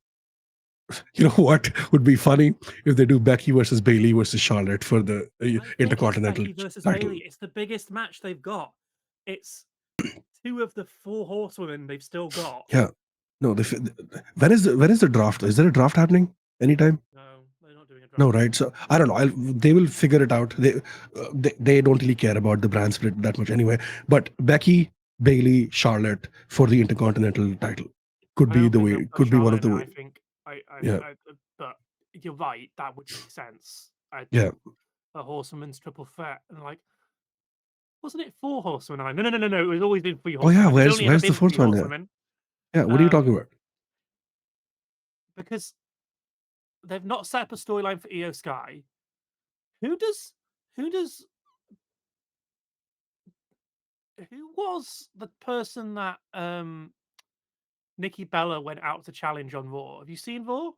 [SPEAKER 2] you know what would be funny if they do Becky versus Bailey versus Charlotte for the
[SPEAKER 1] I think it's
[SPEAKER 2] Intercontinental
[SPEAKER 1] Becky versus
[SPEAKER 2] title.
[SPEAKER 1] Bailey. It's the biggest match they've got. It's two of the four horsewomen they've still got.
[SPEAKER 2] Yeah. No, when is the draft? Is there a draft happening anytime?
[SPEAKER 1] No, they're not doing a
[SPEAKER 2] No,
[SPEAKER 1] draft.
[SPEAKER 2] right? So I don't know. They will figure it out. They don't really care about the brand split that much anyway. But Becky, Bailey, Charlotte for the Intercontinental title could
[SPEAKER 1] I
[SPEAKER 2] be
[SPEAKER 1] don't
[SPEAKER 2] the
[SPEAKER 1] think they'll
[SPEAKER 2] way.
[SPEAKER 1] put
[SPEAKER 2] Could be one
[SPEAKER 1] Charlotte
[SPEAKER 2] of
[SPEAKER 1] in
[SPEAKER 2] the
[SPEAKER 1] it.
[SPEAKER 2] way.
[SPEAKER 1] I think
[SPEAKER 2] Yeah,
[SPEAKER 1] but you're right. That would make sense.
[SPEAKER 2] yeah.
[SPEAKER 1] A horsewoman's triple threat, and like, wasn't it four horsewomen? No, no, no, no, no. It's always been three
[SPEAKER 2] Oh yeah.
[SPEAKER 1] horsewomen. There's
[SPEAKER 2] Where's
[SPEAKER 1] only ever
[SPEAKER 2] where's the
[SPEAKER 1] been three
[SPEAKER 2] fourth one? Yeah,
[SPEAKER 1] horsewomen.
[SPEAKER 2] yeah. What are you talking
[SPEAKER 1] Um,
[SPEAKER 2] about?
[SPEAKER 1] because they've not set up a storyline for Io Sky. Who does? Who does? Who was the person that Nikki Bella went out to challenge on Raw? Have you seen Raw?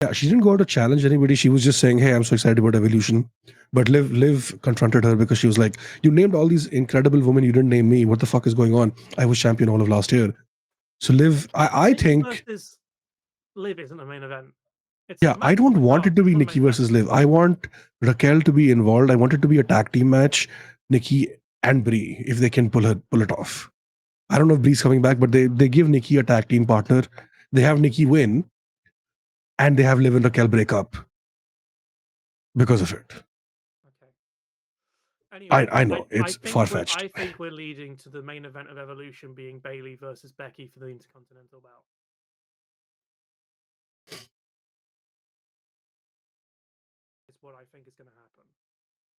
[SPEAKER 2] Yeah, she didn't go out to challenge anybody. She was just saying, "Hey, I'm so excited about Evolution." But Liv confronted her because she was like, "You named all these incredible women. You didn't name me. What the fuck is going on? I was champion all of last year." So Liv, I
[SPEAKER 1] Nikki
[SPEAKER 2] think,
[SPEAKER 1] versus Liv isn't the main event. It's a
[SPEAKER 2] yeah, I
[SPEAKER 1] match on
[SPEAKER 2] don't
[SPEAKER 1] the
[SPEAKER 2] want
[SPEAKER 1] card.
[SPEAKER 2] it to
[SPEAKER 1] It's
[SPEAKER 2] be
[SPEAKER 1] not the
[SPEAKER 2] Nikki
[SPEAKER 1] main event.
[SPEAKER 2] versus Liv. I want Raquel to be involved. I want it to be a tag team match, Nikki and Brie, if they can pull it off. I don't know if Brie's coming back, but they give Nikki a tag team partner. They have Nikki win, and they have Liv and Raquel break up because of it.
[SPEAKER 1] Okay.
[SPEAKER 2] I
[SPEAKER 1] Anyway,
[SPEAKER 2] I know it's far fetched.
[SPEAKER 1] I think we're leading to the main event of Evolution being Bailey versus Becky for the Intercontinental belt. It's what I think is going to happen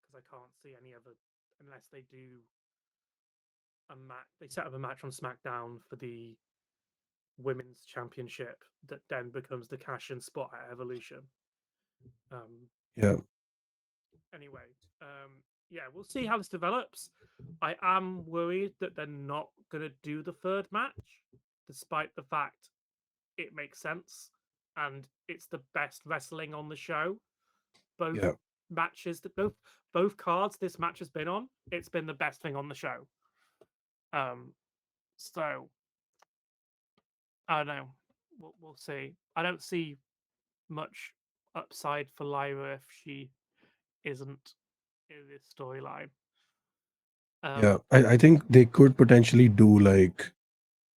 [SPEAKER 1] because I can't see any other unless they do a match. They set up a match on SmackDown for the women's championship that then becomes the cash-in spot at Evolution. Um,
[SPEAKER 2] Yeah,
[SPEAKER 1] anyway, yeah, we'll see how this develops. I am worried that they're not going to do the third match, despite the fact it makes sense and it's the best wrestling on the show. Both
[SPEAKER 2] yeah,
[SPEAKER 1] matches, that both cards this match has been on, it's been the best thing on the show. So I don't know. We'll see. I don't see much upside for Lyra if she isn't in this storyline.
[SPEAKER 2] yeah.
[SPEAKER 1] Um,
[SPEAKER 2] I think they could potentially do like,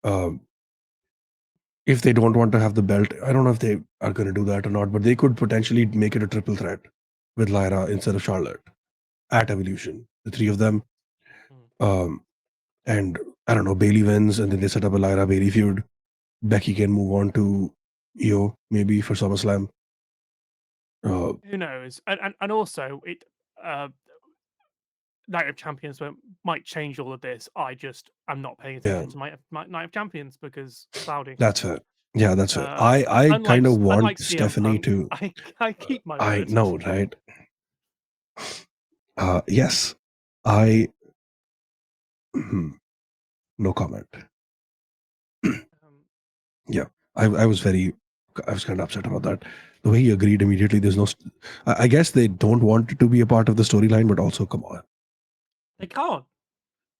[SPEAKER 2] um, if they don't want to have the belt. I don't know if they are going to do that or not, but they could potentially make it a triple threat with Lyra instead of Charlotte at Evolution. The three of them.
[SPEAKER 1] mm.
[SPEAKER 2] Um, and I don't know, Bailey wins, and then they set up a Lyra Bailey feud. Becky can move on to Io maybe for SummerSlam. Uh,
[SPEAKER 1] Who knows? And also it Night of Champions might change all of this. I'm not paying
[SPEAKER 2] yeah,
[SPEAKER 1] attention to Night of Champions because cloudy.
[SPEAKER 2] that's fair. Yeah, that's fair.
[SPEAKER 1] Uh,
[SPEAKER 2] I kind of want
[SPEAKER 1] unlike CM
[SPEAKER 2] Stephanie
[SPEAKER 1] Punk,
[SPEAKER 2] to.
[SPEAKER 1] I keep my
[SPEAKER 2] I
[SPEAKER 1] word.
[SPEAKER 2] know, right? Yes, I. No comment.
[SPEAKER 1] Um,
[SPEAKER 2] Yeah, I was very. I was kind of upset about that. The way he agreed immediately. There's no. I guess they don't want it to be a part of the storyline, but also come on.
[SPEAKER 1] they can't.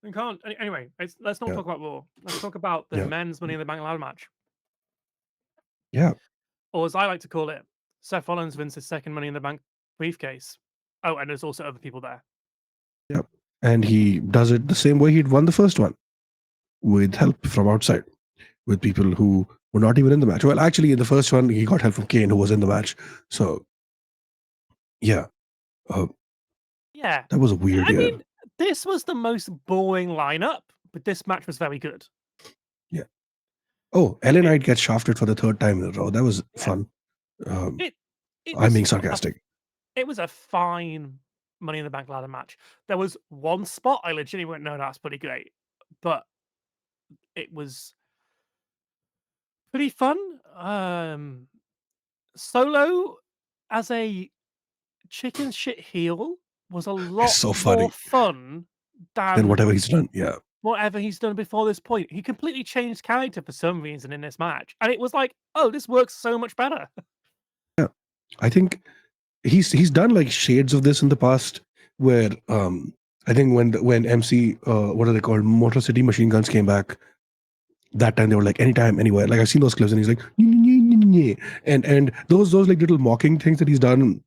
[SPEAKER 1] They can't. Anyway, let's not
[SPEAKER 2] Yeah,
[SPEAKER 1] talk about Raw. Let's talk about the
[SPEAKER 2] yeah,
[SPEAKER 1] men's Money in the Bank ladder match,
[SPEAKER 2] yeah,
[SPEAKER 1] or as I like to call it, Seth Rollins wins his second Money in the Bank briefcase. Oh, and there's also other people there.
[SPEAKER 2] yeah. And he does it the same way he'd won the first one, with help from outside, with people who were not even in the match. Well, actually, in the first one, he got help from Kane, who was in the match. So, yeah, uh,
[SPEAKER 1] Yeah,
[SPEAKER 2] that was a weird
[SPEAKER 1] I
[SPEAKER 2] year.
[SPEAKER 1] mean, this was the most boring lineup, but this match was very good.
[SPEAKER 2] Yeah. Oh, LA
[SPEAKER 1] It,
[SPEAKER 2] Knight gets shafted for the third time in a row. That was
[SPEAKER 1] yeah,
[SPEAKER 2] fun. Um,
[SPEAKER 1] it it
[SPEAKER 2] I'm
[SPEAKER 1] was
[SPEAKER 2] being sarcastic.
[SPEAKER 1] it was a fine Money in the Bank ladder match. There was one spot I legitimately went, no, that's pretty great, but it was pretty fun. Solo as a chicken shit heel was a
[SPEAKER 2] It's
[SPEAKER 1] lot
[SPEAKER 2] so
[SPEAKER 1] more
[SPEAKER 2] funny.
[SPEAKER 1] fun
[SPEAKER 2] Then
[SPEAKER 1] than
[SPEAKER 2] whatever he's done. Yeah.
[SPEAKER 1] whatever he's done before this point. He completely changed character for some reason in this match, and it was like, oh, this works so much better.
[SPEAKER 2] Yeah. I think he's done like shades of this in the past, where I think when MC what are they called, Motor City Machine Guns came back, that time they were like anytime anywhere. Like I've seen those clips and he's like "Nye, nye, nye, nye, nye." And those like little mocking things that he's done,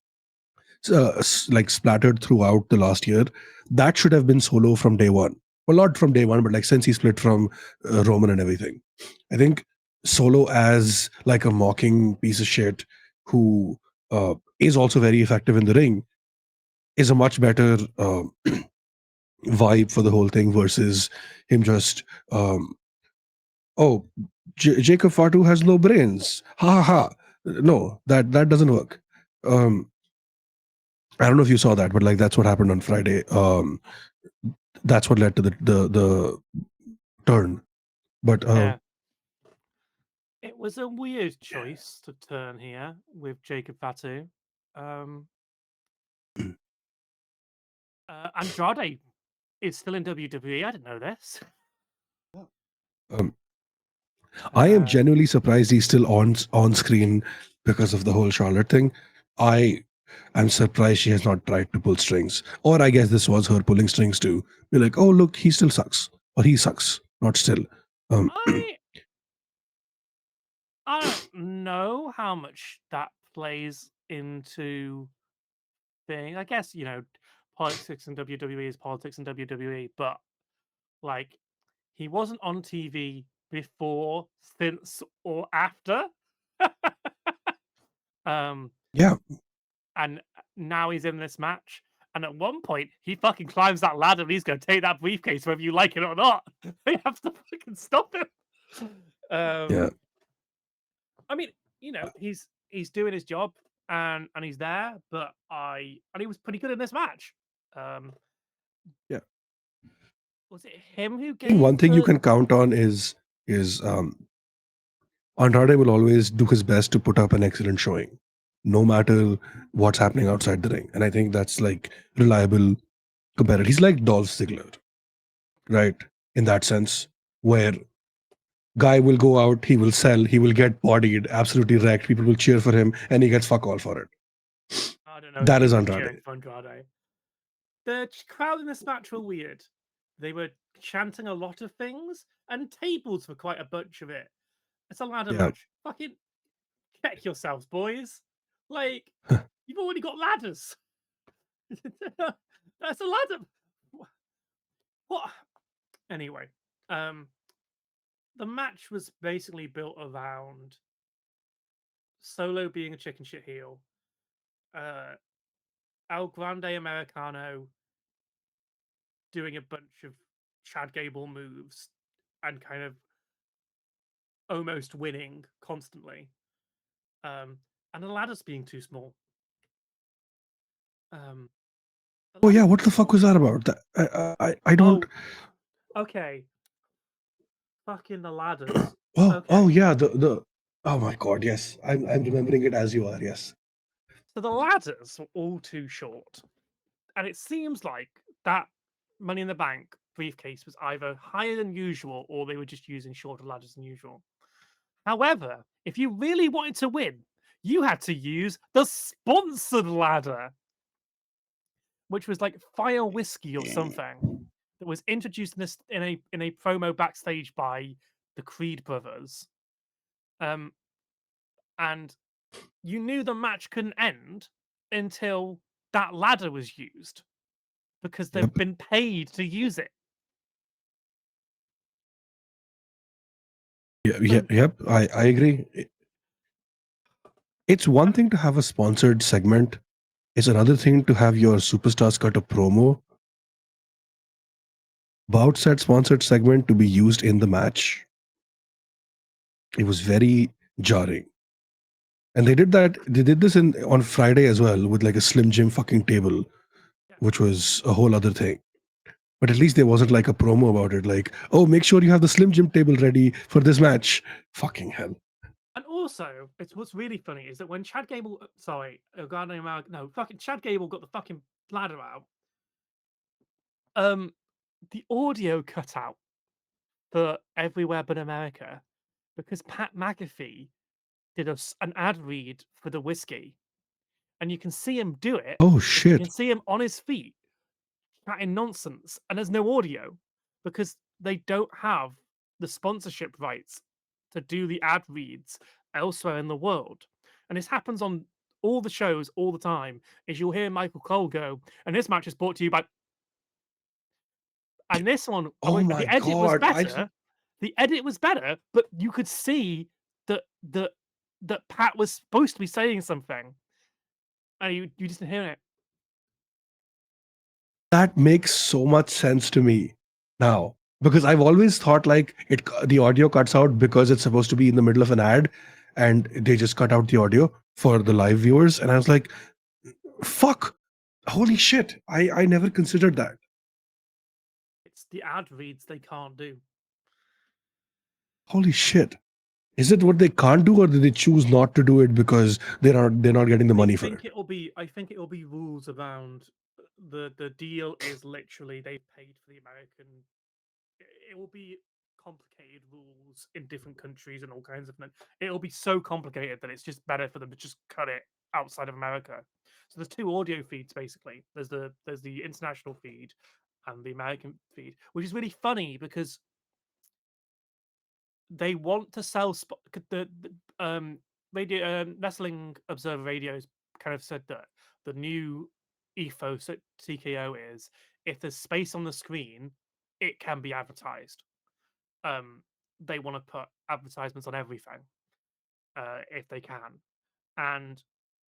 [SPEAKER 2] like splattered throughout the last year, that should have been solo from day one. Well, not from day one, but like since he split from Roman and everything. I think solo as like a mocking piece of shit who is also very effective in the ring is a much better vibe for the whole thing versus him just oh, Jacob Fatu has no brains. Ha ha ha. No, that doesn't work. Um, I don't know if you saw that, but like that's what happened on Friday. That's what led to the turn. But
[SPEAKER 1] Yeah. It was a weird choice to turn here with Jacob Fatu. Um, Andrade is still in WWE. I didn't know this.
[SPEAKER 2] um, I am
[SPEAKER 1] Uh,
[SPEAKER 2] genuinely surprised he's still on screen because of the whole Charlotte thing. I am surprised she has not tried to pull strings, or I guess this was her pulling strings to be like, oh look, he still sucks, or he sucks, not still. Um,
[SPEAKER 1] I I don't know how much that plays into thing. I guess politics in WWE is politics in WWE, but like he wasn't on TV before, since, or after. um,
[SPEAKER 2] yeah,
[SPEAKER 1] and now he's in this match. And at one point, he fucking climbs that ladder and he's going to take that briefcase, whether you like it or not. They have to fucking stop him.
[SPEAKER 2] yeah,
[SPEAKER 1] I mean, he's doing his job and he's there, but he was pretty good in this match. Um,
[SPEAKER 2] yeah.
[SPEAKER 1] was it him who
[SPEAKER 2] I think
[SPEAKER 1] gave
[SPEAKER 2] one thing you
[SPEAKER 1] the?
[SPEAKER 2] can count on is Andrade will always do his best to put up an excellent showing, no matter what's happening outside the ring. And I think that's like reliable competitor. He's like Dolph Ziggler, right? In that sense, where guy will go out, he will sell, he will get bodied, absolutely wrecked. People will cheer for him, and he gets fuck all for it.
[SPEAKER 1] I don't know if
[SPEAKER 2] That is
[SPEAKER 1] people were cheering
[SPEAKER 2] Andrade.
[SPEAKER 1] for Andrade. The crowd in this match were weird. They were chanting a lot of things, and tables for quite a bunch of it. It's a ladder
[SPEAKER 2] Yeah,
[SPEAKER 1] match. Fucking check yourselves, boys. Like, you've already got ladders. That's a ladder. What? Anyway, um, the match was basically built around Solo being a chicken shit heel, uh, El Grande Americano doing a bunch of Chad Gable moves and kind of almost winning constantly, um, and the ladders being too small. Um, the
[SPEAKER 2] oh yeah,
[SPEAKER 1] ladders
[SPEAKER 2] what
[SPEAKER 1] being
[SPEAKER 2] the fuck
[SPEAKER 1] small.
[SPEAKER 2] was that about? I don't.
[SPEAKER 1] Oh, okay. Fucking the ladders.
[SPEAKER 2] Oh
[SPEAKER 1] Okay.
[SPEAKER 2] yeah, the oh my god, yes, I'm remembering it as you are. Yes,
[SPEAKER 1] So the ladders were all too short. And it seems like that Money in the Bank briefcase was either higher than usual or they were just using shorter ladders than usual. However, if you really wanted to win, you had to use the sponsored ladder, which was like Fire Whiskey or something that was introduced in this in a promo backstage by the Creed brothers. Um, and you knew the match couldn't end until that ladder was used because they've
[SPEAKER 2] yep,
[SPEAKER 1] been paid to use it.
[SPEAKER 2] yeah, yeah,
[SPEAKER 1] So
[SPEAKER 2] yep. I agree. It's one
[SPEAKER 1] and
[SPEAKER 2] thing to have a sponsored segment. It's another thing to have your superstars cut a promo about said sponsored segment to be used in the match. It was very jarring. And they did that. They did this in on Friday as well with like a Slim Jim fucking table,
[SPEAKER 1] yeah.
[SPEAKER 2] which was a whole other thing. But at least there wasn't like a promo about it. Like, oh, make sure you have the Slim Jim table ready for this match. Fucking hell.
[SPEAKER 1] And also, it's what's really funny is that when Chad Gable, sorry, Gargano, no, fucking Chad Gable got the fucking ladder out. Um, the audio cut out for Everywhere But America because Pat McAfee did an ad read for the whiskey, and you can see him do it.
[SPEAKER 2] Oh
[SPEAKER 1] You can
[SPEAKER 2] shit.
[SPEAKER 1] see him on his feet chatting nonsense, and there's no audio because they don't have the sponsorship rights to do the ad reads elsewhere in the world. And this happens on all the shows all the time. Is you'll hear Michael Cole go, and this match is brought to you by. And this one,
[SPEAKER 2] Oh my
[SPEAKER 1] the edit was
[SPEAKER 2] god.
[SPEAKER 1] better. The edit was better, but you could see that that Pat was supposed to be saying something, and you just didn't hear it.
[SPEAKER 2] That makes so much sense to me now, because I've always thought like the audio cuts out because it's supposed to be in the middle of an ad, and they just cut out the audio for the live viewers. And I was like, fuck, holy shit, I never considered that.
[SPEAKER 1] It's the ad reads they can't do.
[SPEAKER 2] Holy shit. Is it what they can't do, or do they choose not to do it because they're not getting the money for it?
[SPEAKER 1] I think it'll be rules around the deal is literally they paid for the American. It will be complicated rules in different countries and all kinds of. It'll be so complicated that it's just better for them to just cut it outside of America. So there's two audio feeds basically. There's the international feed and the American feed, which is really funny because they want to sell radio Wrestling Observer Radios kind of said that the new ethos at TKO is if there's space on the screen, it can be advertised. Um, they want to put advertisements on everything if they can, and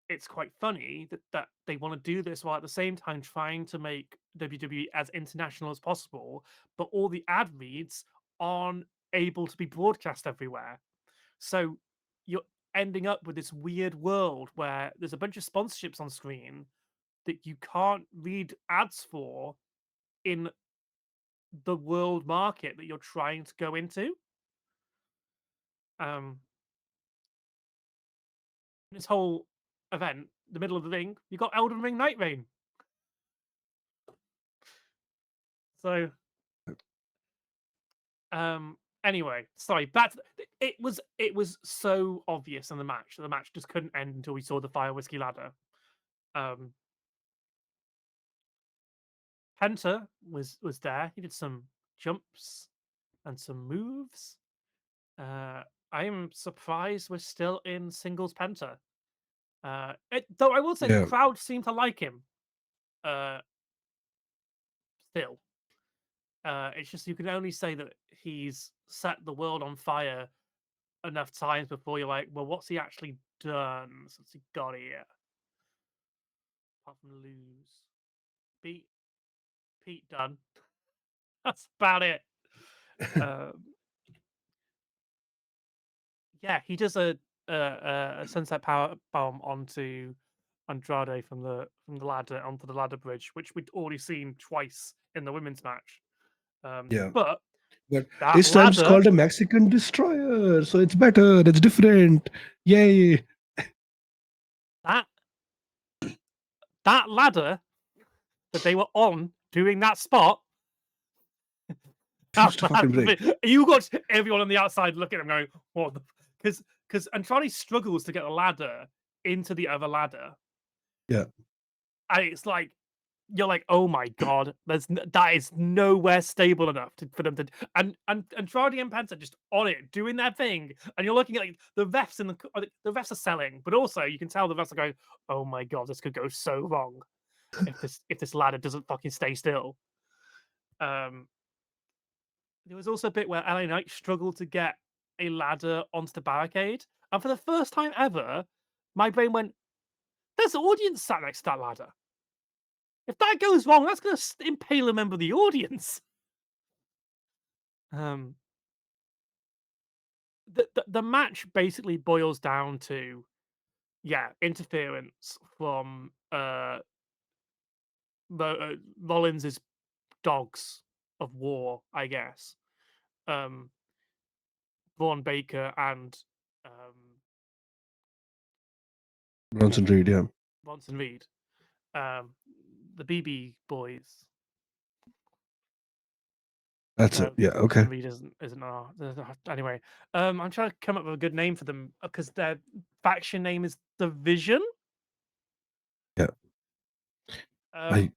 [SPEAKER 1] it's quite funny that they want to do this while at the same time trying to make WWE as international as possible, but all the ad reads aren't able to be broadcast everywhere. So you're ending up with this weird world where there's a bunch of sponsorships on screen that you can't read ads for in the world market that you're trying to go into. Um, this whole event, the middle of the ring, you got Elden Ring Night Rain. So anyway, sorry, it was so obvious in the match that the match just couldn't end until we saw the fire whiskey ladder. Um Penta was there. He did some jumps and some moves. I am surprised we're still in singles Penta. Though I will say the
[SPEAKER 2] Yeah.
[SPEAKER 1] crowd seemed to like him. Uh, Still, it's just you can only say that he's set the world on fire enough times before you're like, well, what's he actually done since he got here? Apart from lose, beat Pete Dunne. That's about it. Um, yeah, he does a sunset power bomb onto Andrade from the ladder onto the ladder bridge, which we'd already seen twice in the women's match.
[SPEAKER 2] Yeah.
[SPEAKER 1] But
[SPEAKER 2] But
[SPEAKER 1] that
[SPEAKER 2] this time it's
[SPEAKER 1] ladder,
[SPEAKER 2] called a Mexican destroyer, so it's better. It's different. Yay!
[SPEAKER 1] that that ladder that they were on doing that spot,
[SPEAKER 2] Refuse to fucking break.
[SPEAKER 1] you got everyone on the outside looking at him going, "What?" Because Andrade struggles to get the ladder into the other ladder,
[SPEAKER 2] Yeah.
[SPEAKER 1] and it's like you're like, "Oh my god, that is nowhere stable enough for them to." And Andrade and Penta just on it doing their thing, and you're looking at like the refs in the refs are selling, but also you can tell the refs are going, "Oh my god, this could go so wrong if this ladder doesn't fucking stay still." Um, there was also a bit where LA Knight struggled to get a ladder onto the barricade, and for the first time ever, my brain went, "There's an audience sat next to that ladder. If that goes wrong, that's going to impale a member of the audience." Um, the match basically boils down to interference from Rollins's dogs of war, I guess. Um, Braun Baker and um,
[SPEAKER 2] Bronson Reed, yeah.
[SPEAKER 1] Bronson Reed, um, the BB boys.
[SPEAKER 2] That's it. Yeah, okay.
[SPEAKER 1] Bronson Reed isn't anyway. I'm trying to come up with a good name for them because their faction name is the Vision. Um,
[SPEAKER 2] I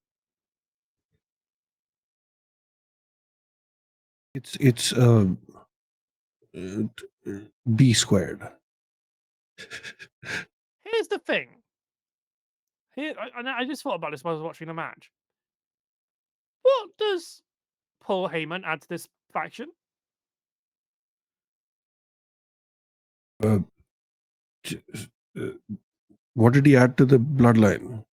[SPEAKER 2] it's B squared.
[SPEAKER 1] Here's the thing. I just thought about this while I was watching the match. What does Paul Heyman add to this faction?
[SPEAKER 2] Uh, j- uh, what did he add to the bloodline?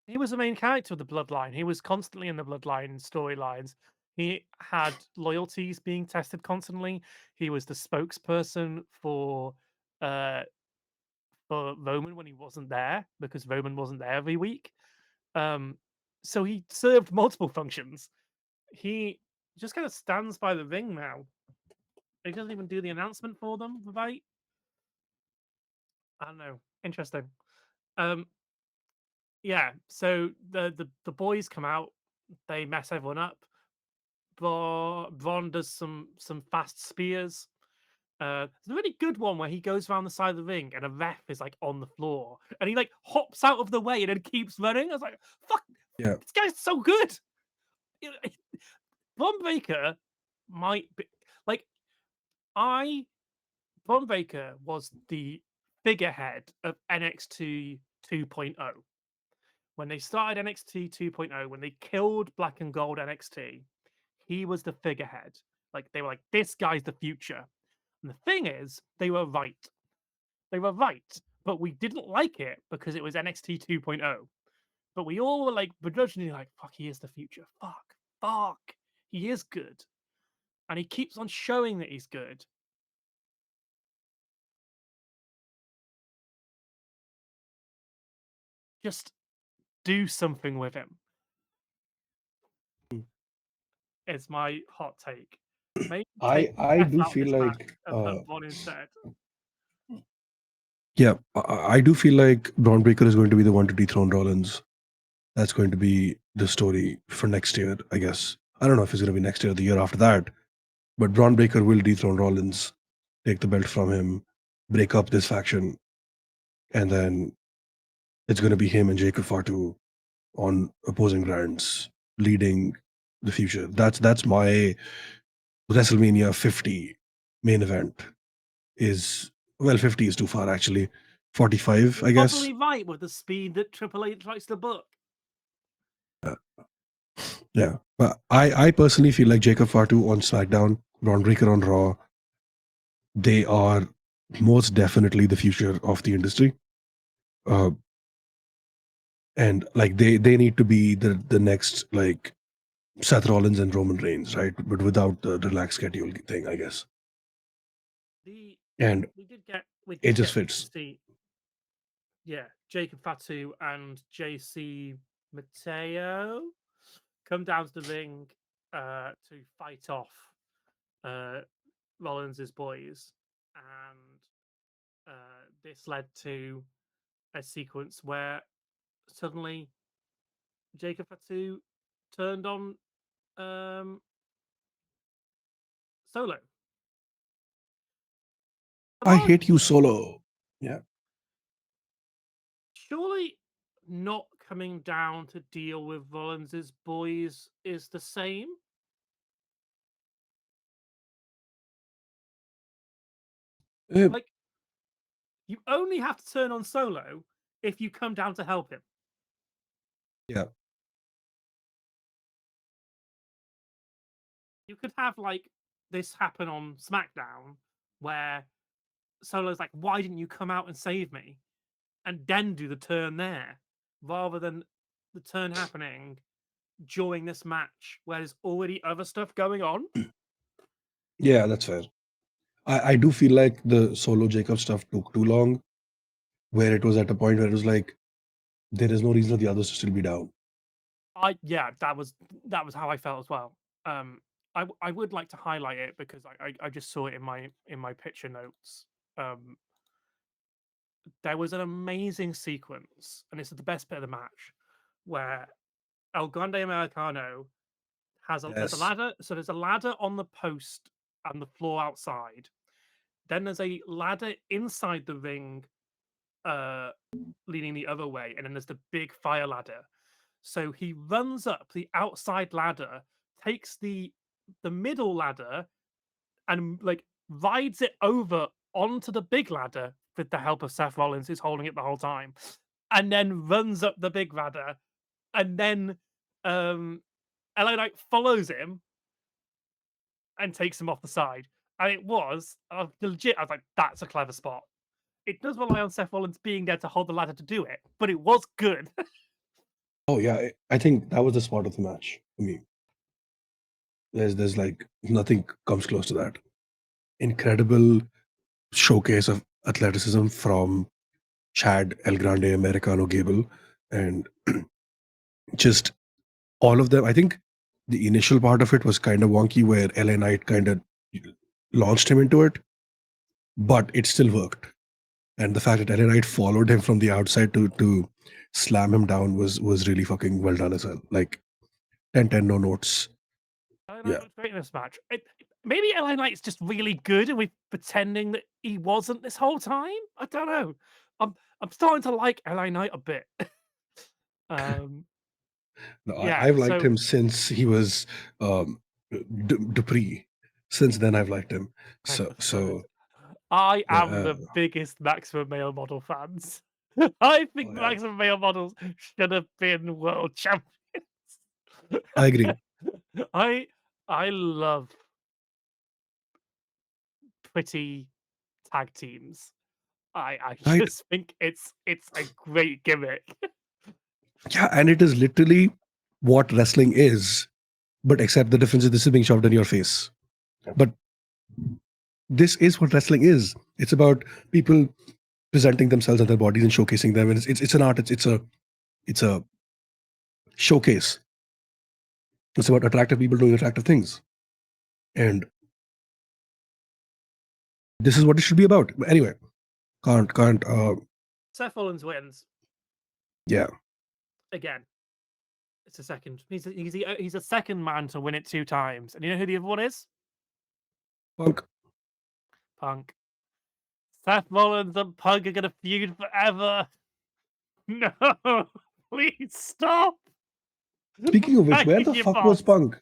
[SPEAKER 1] He was the main character of the Bloodline. He was constantly in the Bloodline storylines. He had loyalties being tested constantly. He was the spokesperson uh for Roman when he wasn't there because Roman wasn't there every week. Um, so he served multiple functions. He just kind of stands by the ring now. He doesn't even do the announcement for them, right? I don't know. Interesting. Um, yeah. So the boys come out. They mess everyone up. Braun does some fast spears. There's a really good one where he goes around the side of the ring and a ref is like on the floor and he like hops out of the way and then keeps running. I was like, fuck,
[SPEAKER 2] Yeah,
[SPEAKER 1] this guy's so good. You know, Braun Breaker might be like I Braun Breaker was the figurehead of NXT 2.0. When they started NXT 2.0, when they killed Black and Gold NXT, he was the figurehead. Like they were like, this guy's the future. And the thing is, they were right. They were right, but we didn't like it because it was NXT 2.0. But we all were like begrudgingly like, fuck, he is the future. Fuck. He is good. And he keeps on showing that he's good. Just do something with him. Is my hot take. Maybe take
[SPEAKER 2] I
[SPEAKER 1] Seth
[SPEAKER 2] do
[SPEAKER 1] out of
[SPEAKER 2] feel
[SPEAKER 1] this match
[SPEAKER 2] like
[SPEAKER 1] and put Von instead.
[SPEAKER 2] yeah, I do feel like Braun Breaker is going to be the one to dethrone Rollins. That's going to be the story for next year, I guess. I don't know if it's going to be next year or the year after that, but Braun Breaker will dethrone Rollins, take the belt from him, break up this faction, and then it's going to be him and Jacob Fatu on opposing brands leading the future. That's my WrestleMania 50 main event. Is well, 50 is too far actually. 45,
[SPEAKER 1] You're
[SPEAKER 2] I guess.
[SPEAKER 1] probably right with the speed that Triple H likes to book.
[SPEAKER 2] Uh, yeah, but I personally feel like Jacob Fatu on SmackDown, Ron Breaker on Raw, they are most definitely the future of the industry. Uh, and like they need to be the next like Seth Rollins and Roman Reigns, right? But without the relaxed schedule thing, I guess.
[SPEAKER 1] The
[SPEAKER 2] And
[SPEAKER 1] we
[SPEAKER 2] it
[SPEAKER 1] did
[SPEAKER 2] just
[SPEAKER 1] get to
[SPEAKER 2] fits.
[SPEAKER 1] see Jacob Fatu and JC Mateo come down to the ring to fight off uh, Rollins's boys, and this led to a sequence where suddenly Jacob Fatu turned on Solo. The
[SPEAKER 2] I
[SPEAKER 1] Rollins
[SPEAKER 2] hate you
[SPEAKER 1] boys,
[SPEAKER 2] solo. Yeah.
[SPEAKER 1] surely not coming down to deal with Rollins's boys is the same.
[SPEAKER 2] Uh,
[SPEAKER 1] Like you only have to turn on Solo if you come down to help him.
[SPEAKER 2] yeah.
[SPEAKER 1] You could have like this happen on SmackDown where Solo's like, "Why didn't you come out and save me?" and then do the turn there, rather than the turn happening during this match where there's already other stuff going on.
[SPEAKER 2] Yeah, that's fair. I do feel like the solo Jacob stuff took too long, where it was at a point where it was like, there is no reason for the others to still be down.
[SPEAKER 1] I Yeah, that was how I felt as well. Um, I would like to highlight it because I just saw it in my picture notes. Um, there was an amazing sequence, and this is the best bit of the match, where El Grande Americano there's a
[SPEAKER 2] Yes.
[SPEAKER 1] ladder. So there's a ladder on the post and the floor outside. Then there's a ladder inside the ring, uh, leaning the other way, and then there's the big fire ladder. So he runs up the outside ladder, takes the middle ladder, and like rides it over onto the big ladder with the help of Seth Rollins, who's holding it the whole time, and then runs up the big ladder, and then LA Knight follows him and takes him off the side. And it was legit. I was like, that's a clever spot. It does rely on Seth Rollins being there to hold the ladder to do it, but it was good.
[SPEAKER 2] Oh yeah, I think that was the spot of the match for me. There's like nothing comes close to that. Incredible showcase of athleticism from Chad El Grande Americano Gable, and just all of them. I think the initial part of it was kind of wonky, where LA Knight kind of launched him into it, but it still worked. And the fact that LA Knight followed him from the outside to slam him down was really fucking well done as well. Like 10-10, no notes.
[SPEAKER 1] LA Knight
[SPEAKER 2] Yeah.
[SPEAKER 1] looked great in this match. Maybe LA Knight's just really good, and we're pretending that he wasn't this whole time. I don't know. I'm starting to like LA Knight a bit. um,
[SPEAKER 2] No,
[SPEAKER 1] yeah.
[SPEAKER 2] I've liked
[SPEAKER 1] So
[SPEAKER 2] him since he was um, Dupree. Since then, I've liked him. So
[SPEAKER 1] I am
[SPEAKER 2] yeah.
[SPEAKER 1] the biggest Maximum Male Model fans. I think
[SPEAKER 2] Oh yeah,
[SPEAKER 1] Maximum Male Models should have been world champions.
[SPEAKER 2] I agree.
[SPEAKER 1] I I love pretty tag teams. I
[SPEAKER 2] Right?
[SPEAKER 1] just think it's a great gimmick.
[SPEAKER 2] Yeah, and it is literally what wrestling is, but except the difference is this is being shoved in your face. But this is what wrestling is. It's about people presenting themselves and their bodies and showcasing them. And it's an art. It's a showcase. It's about attractive people doing attractive things, and this is what it should be about. But anyway, can't.
[SPEAKER 1] Seth Rollins wins
[SPEAKER 2] Yeah,
[SPEAKER 1] again. It's a second. He's a second man to win it 2 times. And you know who the other one is?
[SPEAKER 2] Punk.
[SPEAKER 1] Punk. Seth Rollins and Punk are gonna feud forever. No, please stop.
[SPEAKER 2] Speaking of which, where
[SPEAKER 1] Begging
[SPEAKER 2] the
[SPEAKER 1] you,
[SPEAKER 2] fuck was
[SPEAKER 1] boss.
[SPEAKER 2] Punk?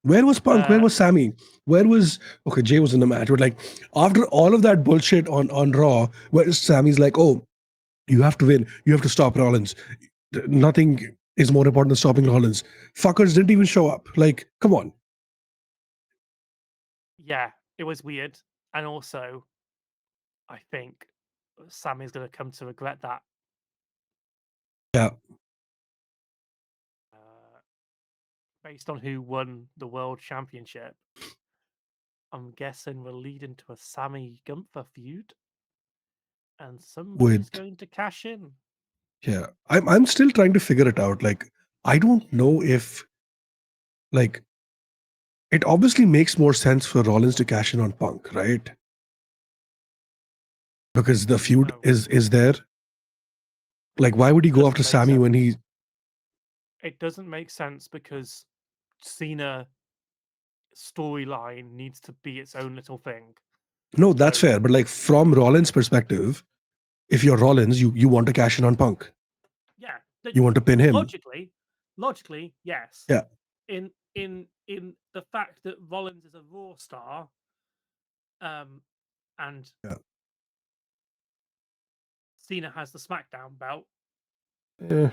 [SPEAKER 2] Where was Punk? Where
[SPEAKER 1] Uh,
[SPEAKER 2] was Sammy? Where was okay? Jay was in the match, but like after all of that bullshit on Raw, where Sammy's like, "Oh, you have to win. You have to stop Rollins. Nothing is more important than stopping Rollins." Fuckers didn't even show up. Like, come on.
[SPEAKER 1] yeah, it was weird. And also, I think Sammy's gonna come to regret that.
[SPEAKER 2] Yeah.
[SPEAKER 1] Uh, Based on who won the world championship, I'm guessing we're leading to a Sammy Gunther feud, and somebody's
[SPEAKER 2] With
[SPEAKER 1] going to cash in.
[SPEAKER 2] yeah, I'm still trying to figure it out. Like, I don't know if like it obviously makes more sense for Rollins to cash in on Punk, right? Because the feud
[SPEAKER 1] No,
[SPEAKER 2] is there. Like, why would he go after
[SPEAKER 1] doesn't make
[SPEAKER 2] Sammy when
[SPEAKER 1] sense.
[SPEAKER 2] he?
[SPEAKER 1] It doesn't make sense because Cena storyline needs to be its own little thing.
[SPEAKER 2] No, that's
[SPEAKER 1] So
[SPEAKER 2] fair. But like from Rollins' perspective, if you're Rollins, you want to cash in on Punk.
[SPEAKER 1] yeah,
[SPEAKER 2] You want to pin him.
[SPEAKER 1] logically, yes.
[SPEAKER 2] Yeah.
[SPEAKER 1] In the fact that Rollins is a Raw star, and
[SPEAKER 2] Yeah.
[SPEAKER 1] Cena has the SmackDown belt,
[SPEAKER 2] Eh,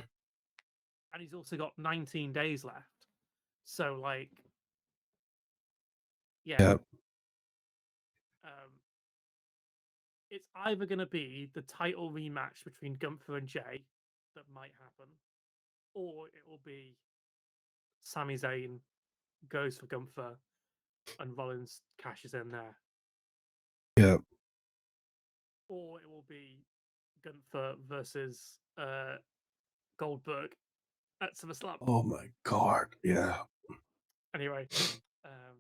[SPEAKER 1] and he's also got 19 days left. So like, yeah,
[SPEAKER 2] yeah.
[SPEAKER 1] um, it's either going to be the title rematch between Gunther and Jay that might happen, or it will be Sami Zayn goes for Gunther and Rollins cashes in there,
[SPEAKER 2] Yeah.
[SPEAKER 1] or it will be Gunther versus Goldberg at SummerSlam.
[SPEAKER 2] Oh my god. Yeah.
[SPEAKER 1] Anyway, um,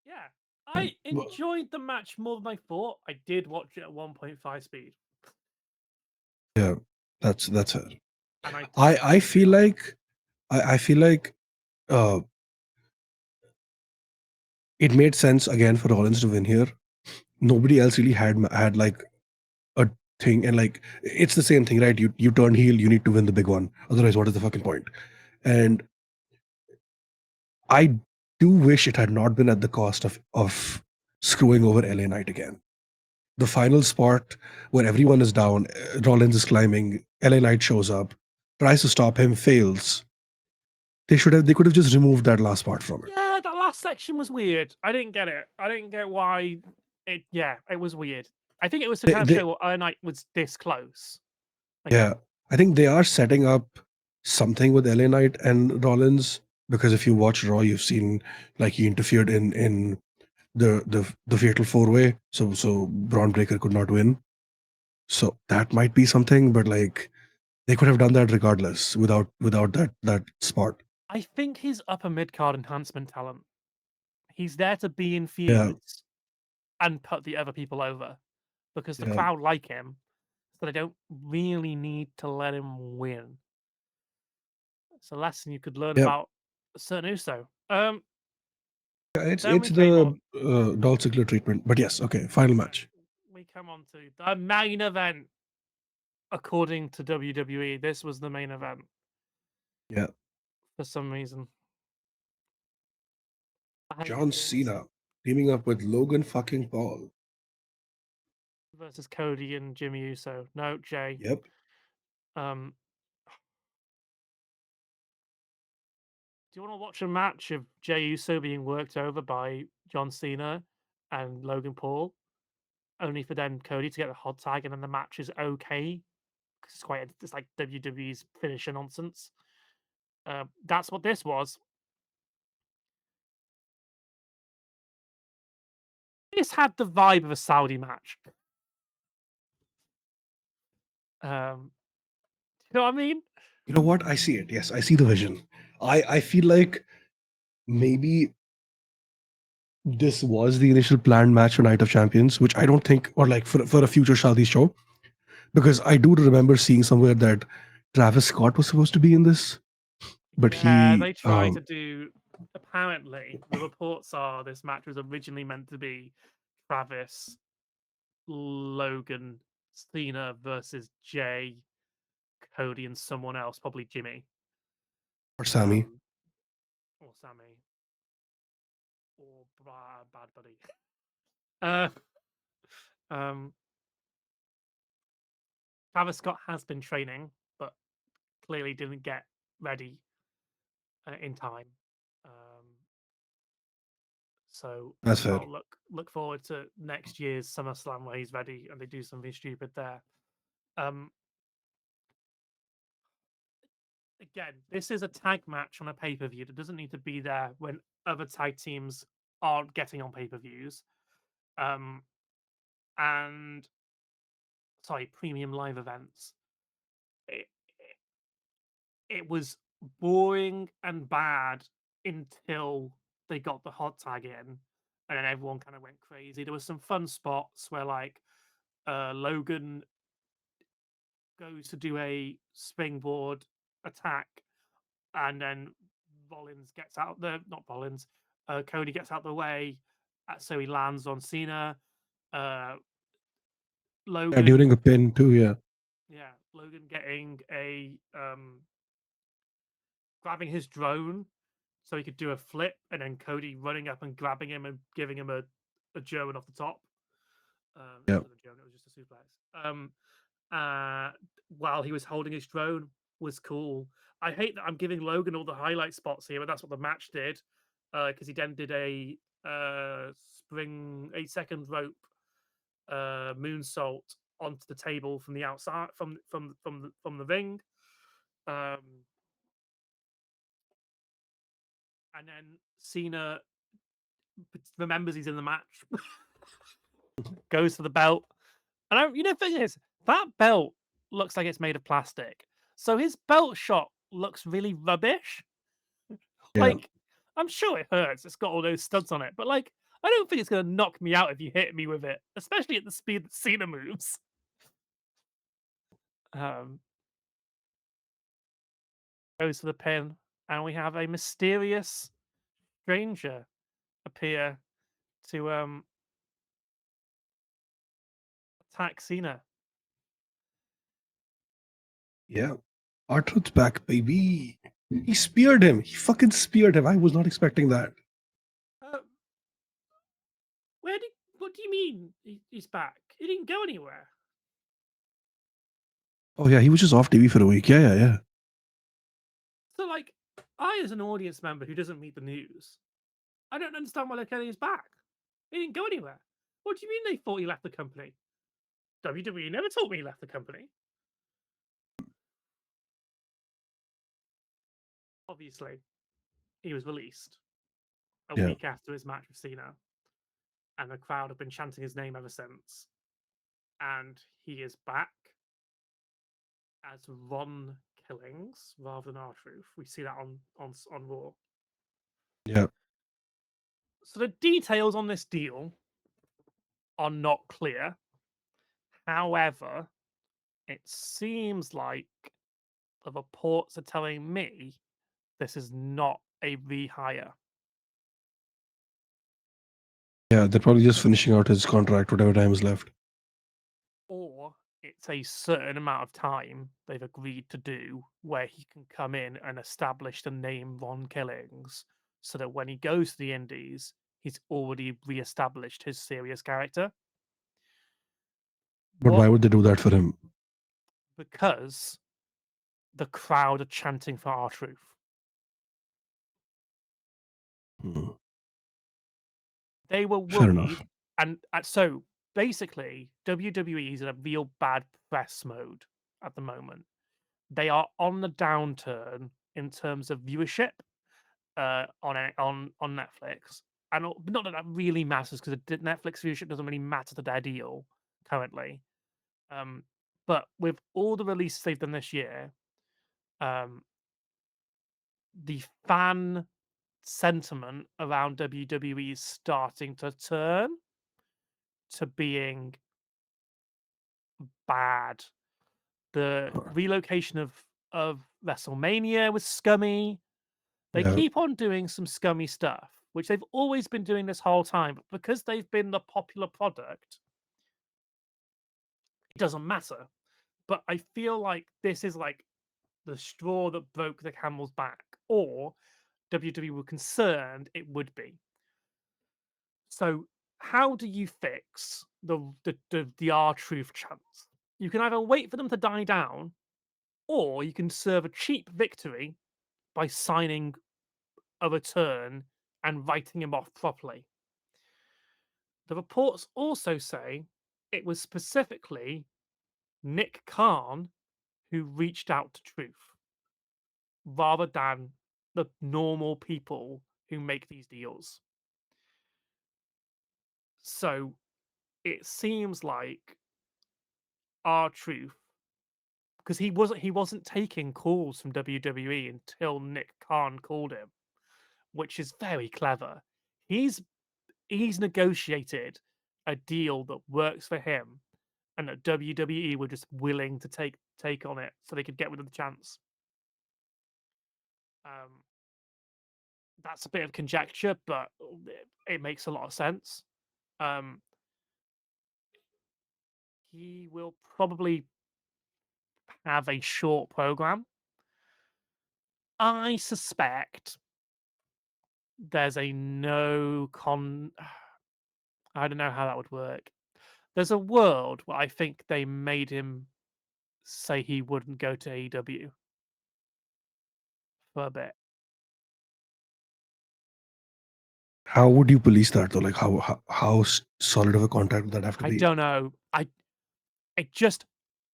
[SPEAKER 1] yeah,
[SPEAKER 2] Um,
[SPEAKER 1] I
[SPEAKER 2] well,
[SPEAKER 1] enjoyed the match more than I thought. I did watch it at 1.5 speed,
[SPEAKER 2] yeah. That's it.
[SPEAKER 1] and I turned
[SPEAKER 2] I
[SPEAKER 1] everything
[SPEAKER 2] feel
[SPEAKER 1] off.
[SPEAKER 2] like I feel like uh it made sense again for Rollins to win here. Nobody else really had like a thing, and like it's the same thing, right? You turn heel, you need to win the big one. Otherwise, what is the fucking point? And I do wish it had not been at the cost of screwing over LA Knight again. The final spot where everyone is down, Rollins is climbing, LA Knight shows up, tries to stop him, fails. They could have just removed that last part from it.
[SPEAKER 1] Yeah, that last section was weird. I didn't get it. I didn't get why it was weird. I think it was to kind of
[SPEAKER 2] They
[SPEAKER 1] show Iron Knight was this close
[SPEAKER 2] Yeah,
[SPEAKER 1] again.
[SPEAKER 2] I think they are setting up something with LA Knight and Rollins, because if you watch Raw, you've seen like he interfered in the fatal four way, so Braun Breaker could not win. So that might be something, but like they could have done that regardless without that spot.
[SPEAKER 1] I think he's upper mid card enhancement talent. He's there to be in
[SPEAKER 2] Yeah,
[SPEAKER 1] feuds and put the other people over because the
[SPEAKER 2] yeah,
[SPEAKER 1] crowd like him, so they don't really need to let him win. It's a lesson you could learn
[SPEAKER 2] yeah.
[SPEAKER 1] about certain Uso. Then
[SPEAKER 2] It's
[SPEAKER 1] we came
[SPEAKER 2] the
[SPEAKER 1] on.
[SPEAKER 2] Dolph Ziggler treatment, but yes, okay. Final
[SPEAKER 1] Then
[SPEAKER 2] match.
[SPEAKER 1] we come on to the main event. According to WWE, this was the main event
[SPEAKER 2] Yeah,
[SPEAKER 1] for some reason. I
[SPEAKER 2] John
[SPEAKER 1] hated it.
[SPEAKER 2] Cena teaming up with Logan fucking Paul.
[SPEAKER 1] Versus Cody and Jimmy Uso. No, Jay.
[SPEAKER 2] Yep,
[SPEAKER 1] Um, do you want to watch a match of Jey Uso being worked over by John Cena and Logan Paul, only for then Cody to get the hot tag, and then the match is okay because it's like WWE's finisher nonsense. That's what this was. This had the vibe of a Saudi match. You know what I mean?
[SPEAKER 2] you know what? I see it. Yes, I see the vision. I feel like maybe this was the initial planned match for Night of Champions, which I don't think, or like for a future Saudi show, because I do remember seeing somewhere that Travis Scott was supposed to be in this, but
[SPEAKER 1] Yeah,
[SPEAKER 2] he,
[SPEAKER 1] they tried to do. Apparently, the reports are this match was originally meant to be Travis, Logan, Cena versus Jay, Cody, and someone else, probably Jimmy,
[SPEAKER 2] or Sammy.
[SPEAKER 1] um, or Sammy, or Bad Buddy. Uh, um, Travis Scott has been training, but clearly didn't get ready in time. Um, so
[SPEAKER 2] That's fair.
[SPEAKER 1] I'll look forward to next year's SummerSlam where he's ready and they do something stupid there. Um, Again, this is a tag match on a pay per view that doesn't need to be there when other tag teams aren't getting on pay per views. Um, and sorry, premium live events. It, it was boring and bad until they got the hot tag in, and then everyone kind of went crazy. There was some fun spots where like Logan goes to do a springboard attack, and then Rollins gets out the not Rollins, Cody gets out the way, so he lands on Cena. Uh,
[SPEAKER 2] Yeah,
[SPEAKER 1] Logan,
[SPEAKER 2] during a pin too. Yeah,
[SPEAKER 1] yeah, Logan getting a grabbing his drone so he could do a flip, and then Cody running up and grabbing him and giving him a German off the top. It
[SPEAKER 2] yeah.
[SPEAKER 1] wasn't a German; it was just a suplex. Uh, while he was holding his drone was cool. I hate that I'm giving Logan all the highlight spots here, but that's what the match did. Because he then did a spring 8 second rope moonsault onto the table from the outside from the ring. Um, and then Cena remembers he's in the match, goes for the belt. And the thing is, that belt looks like it's made of plastic. So his belt shot looks really rubbish.
[SPEAKER 2] Yeah.
[SPEAKER 1] Like, I'm sure it hurts. It's got all those studs on it, but like, I don't think it's gonna knock me out if you hit me with it, especially at the speed that Cena moves. Um, Goes for the pin, and we have a mysterious stranger appear to attack Cena.
[SPEAKER 2] Yeah. R-Truth's back, baby. He speared him. He fucking speared him. I was not expecting that.
[SPEAKER 1] Uh, where did? What do you mean he's back? He didn't go anywhere.
[SPEAKER 2] Oh yeah, he was just off TV for a week. Yeah, yeah, yeah.
[SPEAKER 1] So like, I as an audience member who doesn't meet the news, I don't understand why they're telling us back. He didn't go anywhere. What do you mean they thought he left the company? WWE never told me he left the company. Obviously, he was released a
[SPEAKER 2] Yeah.
[SPEAKER 1] week after his match with Cena, and the crowd have been chanting his name ever since. And he is back as Ron Killings rather than R-Truth. We see that on Raw.
[SPEAKER 2] Yeah.
[SPEAKER 1] So the details on this deal are not clear. However, it seems like the reports are telling me this is not a rehire.
[SPEAKER 2] Yeah. They're probably just finishing out his contract, whatever time is left.
[SPEAKER 1] Or it's a certain amount of time they've agreed to do where he can come in and establish the name Ron Killings so that when he goes to the Indies, he's already re-established his serious character.
[SPEAKER 2] But
[SPEAKER 1] What?
[SPEAKER 2] why would they do that for him?
[SPEAKER 1] Because the crowd are chanting for R-Truth.
[SPEAKER 2] Hmm.
[SPEAKER 1] They were
[SPEAKER 2] Fair
[SPEAKER 1] worried,
[SPEAKER 2] enough.
[SPEAKER 1] and so basically, WWE is in a real bad press mode at the moment. They are on the downturn in terms of viewership on Netflix, and not that that really matters because Netflix viewership doesn't really matter to their deal currently. Um, but with all the releases they've done this year, um, the fan sentiment around WWE is starting to turn to being bad. The
[SPEAKER 2] Huh.
[SPEAKER 1] relocation of WrestleMania was scummy. They
[SPEAKER 2] Yeah.
[SPEAKER 1] keep on doing some scummy stuff, which they've always been doing this whole time, but because they've been the popular product, it doesn't matter. But I feel like this is like the straw that broke the camel's back, or WWE were concerned it would be. So, how do you fix the R truth chance? You can either wait for them to die down, or you can serve a cheap victory by signing a return and writing him off properly. The reports also say it was specifically Nick Khan who reached out to Truth rather than the normal people who make these deals. So it seems like our Truth, because he wasn't taking calls from WWE until Nick Khan called him, which is very clever. He's he's negotiated a deal that works for him and that WWE were just willing to take on it so they could get rid of the chance. Um, that's a bit of conjecture, but it makes a lot of sense. Um, he will probably have a short program. I suspect there's a no con. I don't know how that would work. There's a world where I think they made him say he wouldn't go to AEW for a bit.
[SPEAKER 2] How would you police that though? Like how solid of a contract would that have to
[SPEAKER 1] I
[SPEAKER 2] be?
[SPEAKER 1] don't know. It just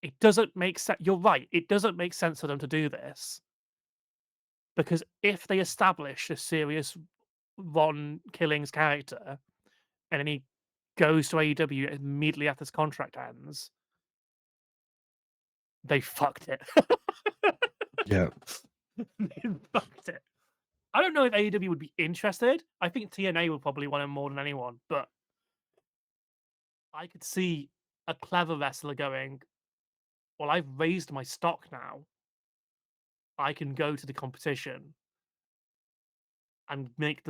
[SPEAKER 1] it doesn't make sense. You're right. It doesn't make sense for them to do this because if they establish a serious Ron Killings character and then he goes to AEW immediately after his contract ends, they fucked it.
[SPEAKER 2] Yeah.
[SPEAKER 1] They fucked it. I don't know if AEW would be interested. I think TNA would probably want him more than anyone, but I could see a clever wrestler going, well, I've raised my stock now. I can go to the competition and make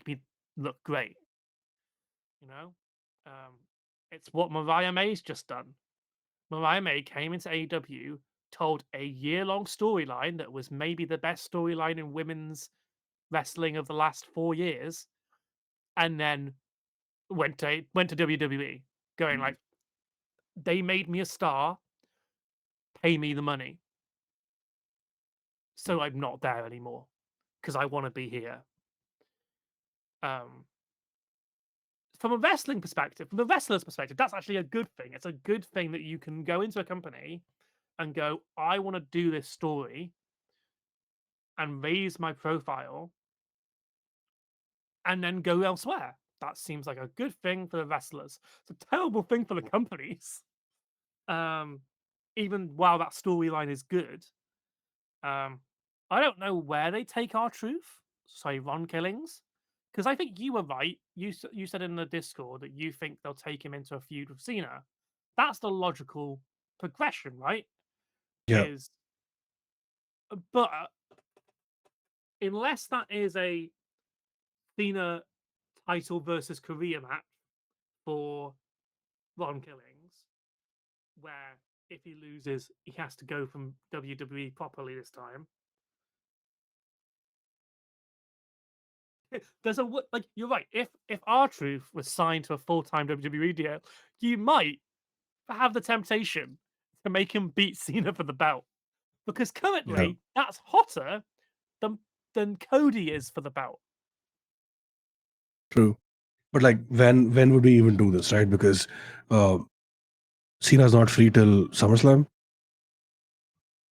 [SPEAKER 1] me look great, you know? Um, it's what Mariah May's just done. Mariah May came into AEW, told a year-long storyline that was maybe the best storyline in women's wrestling of the last 4 years, and then went to WWE, going like, "They made me a star. Pay me the money, so I'm not there anymore because I want to be here." Um, from a wrestling perspective, from a wrestler's perspective, that's actually a good thing. It's a good thing that you can go into a company and go, "I want to do this story and raise my profile and then go elsewhere." That seems like a good thing for the wrestlers. It's a terrible thing for the companies. Um, even while that storyline is good, um, I don't know where they take our truth. Sorry, Ron Killings, because I think you were right. You said in the Discord that you think they'll take him into a feud with Cena. That's the logical progression, right?
[SPEAKER 2] Yeah,
[SPEAKER 1] Is but unless that is a Cena title versus career match for Ron Killings, where if he loses, he has to go from WWE properly this time. There's a like you're right. If R Truth was signed to a full time WWE deal, you might have the temptation to make him beat Cena for the belt because
[SPEAKER 2] yeah,
[SPEAKER 1] currently that's hotter than Cody is for the belt.
[SPEAKER 2] true. But like, when would we even do this, right? Because uh, Cena's not free till SummerSlam.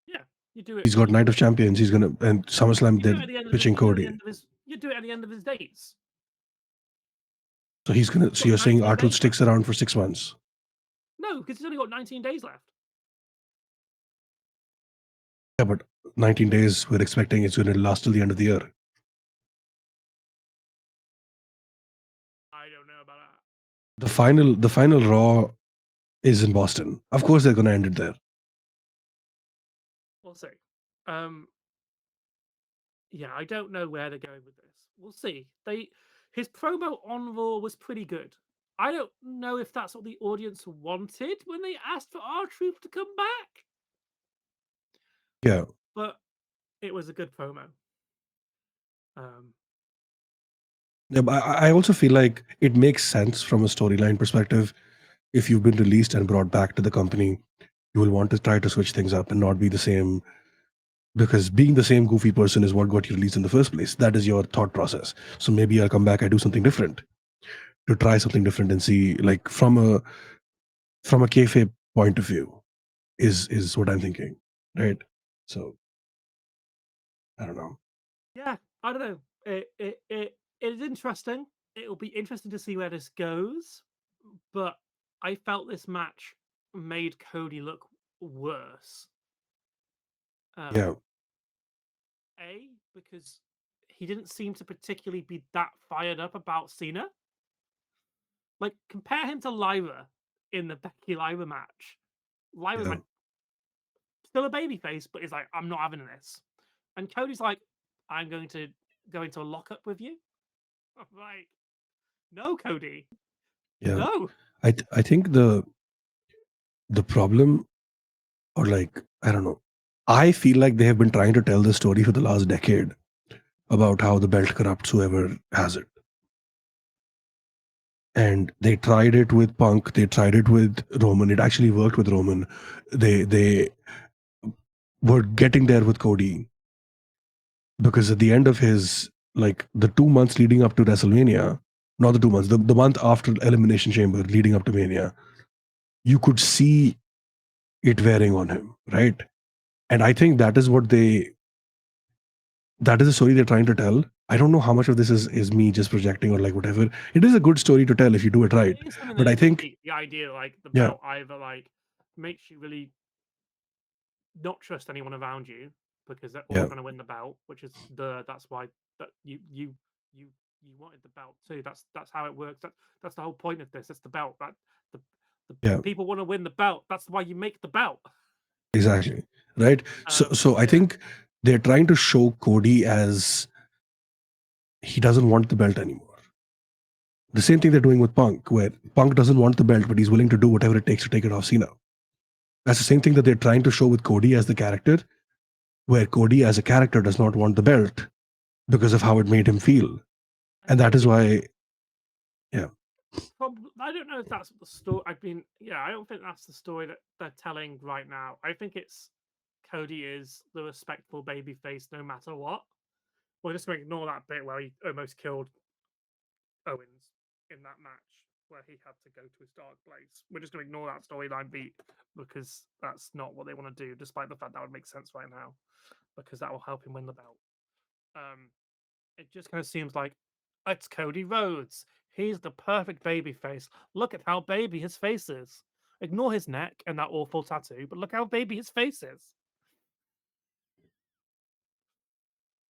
[SPEAKER 1] Yeah, you do it.
[SPEAKER 2] He's got
[SPEAKER 1] You do
[SPEAKER 2] Night of
[SPEAKER 1] it.
[SPEAKER 2] Champions. He's gonna and SummerSlam
[SPEAKER 1] You do
[SPEAKER 2] they're
[SPEAKER 1] it at the end of his.
[SPEAKER 2] pitching
[SPEAKER 1] You do it at the
[SPEAKER 2] Cody.
[SPEAKER 1] end of his. You do it at the end of his dates.
[SPEAKER 2] So he's gonna.
[SPEAKER 1] He's
[SPEAKER 2] So
[SPEAKER 1] got
[SPEAKER 2] you're saying
[SPEAKER 1] 19
[SPEAKER 2] R-Truth
[SPEAKER 1] days left.
[SPEAKER 2] sticks around for 6 months?
[SPEAKER 1] No, because he's only got 19 days left.
[SPEAKER 2] Yeah, but 19 days. We're expecting it's gonna last till the end of the year.
[SPEAKER 1] I don't know about that.
[SPEAKER 2] The final Raw is in Boston. Of course, they're gonna end it there.
[SPEAKER 1] We'll see. Um, yeah, I don't know where they're going with this. We'll see. His promo on Raw was pretty good. I don't know if that's what the audience wanted when they asked for our truth to come back,
[SPEAKER 2] Yeah,
[SPEAKER 1] but it was a good promo. Um,
[SPEAKER 2] yeah. But I also feel like it makes sense from a storyline perspective. If you've been released and brought back to the company, you will want to try to switch things up and not be the same, because being the same goofy person is what got you released in the first place. That is your thought process. So maybe I'll come back, I do something different, to try something different and see, like, from a kayfabe point of view, is what I'm thinking, right? So I don't know.
[SPEAKER 1] yeah, I don't know. It is interesting. It'll be interesting to see where this goes, but I felt this match made Cody look worse.
[SPEAKER 2] Yeah,
[SPEAKER 1] Um, because he didn't seem to particularly be that fired up about Cena. Like, compare him to Lyra in the Becky Lyra match. Lyra's
[SPEAKER 2] yeah,
[SPEAKER 1] like still a babyface, but he's like, "I'm not having this." And Cody's like, "I'm going to go into a lockup with you." I'm like, "No, Cody,
[SPEAKER 2] yeah.
[SPEAKER 1] no."
[SPEAKER 2] I think the problem, or like, I don't know, I feel like they have been trying to tell the story for the last decade about how the belt corrupts whoever has it. And they tried it with Punk, they tried it with Roman. It actually worked with Roman. They were getting there with Cody, because at the end of his, like, the 2 months leading up to WrestleMania, not the 2 months, the month after Elimination Chamber leading up to Mania, you could see it wearing on him, right? And I think that is a story they're trying to tell. I don't know how much of this is me just projecting or like whatever. It is a good story to tell if you do it right.
[SPEAKER 1] It is something
[SPEAKER 2] But
[SPEAKER 1] that
[SPEAKER 2] I
[SPEAKER 1] you can
[SPEAKER 2] think,
[SPEAKER 1] keep. The idea, like the
[SPEAKER 2] yeah,
[SPEAKER 1] belt, either like makes you really not trust anyone around you because they're all
[SPEAKER 2] yeah,
[SPEAKER 1] trying to win the belt, which is that's why that you you wanted the belt too. That's how it works. That's the whole point of this. It's the belt. That the the
[SPEAKER 2] yeah,
[SPEAKER 1] people want to win the belt. That's why you make the belt.
[SPEAKER 2] exactly. Right. So I
[SPEAKER 1] Yeah,
[SPEAKER 2] think they're trying to show Cody as he doesn't want the belt anymore. The same thing they're doing with Punk, where Punk doesn't want the belt, but he's willing to do whatever it takes to take it off Cena. That's the same thing that they're trying to show with Cody as the character, where Cody as a character does not want the belt because of how it made him feel.
[SPEAKER 1] I
[SPEAKER 2] And that
[SPEAKER 1] think
[SPEAKER 2] is
[SPEAKER 1] it
[SPEAKER 2] why, yeah,
[SPEAKER 1] probably. I don't know if that's the story. I mean, yeah, I don't think that's the story that they're telling right now. I think it's Cody is the respectful baby face no matter what. We're just going to ignore that bit where he almost killed Owens in that match where he had to go to his dark place. We're just going to ignore that storyline beat because that's not what they want to do, despite the fact that would make sense right now because that will help him win the belt. Um, it just kind of seems like it's Cody Rhodes. He's the perfect baby face. Look at how baby his face is. Ignore his neck and that awful tattoo, but look how baby his face is.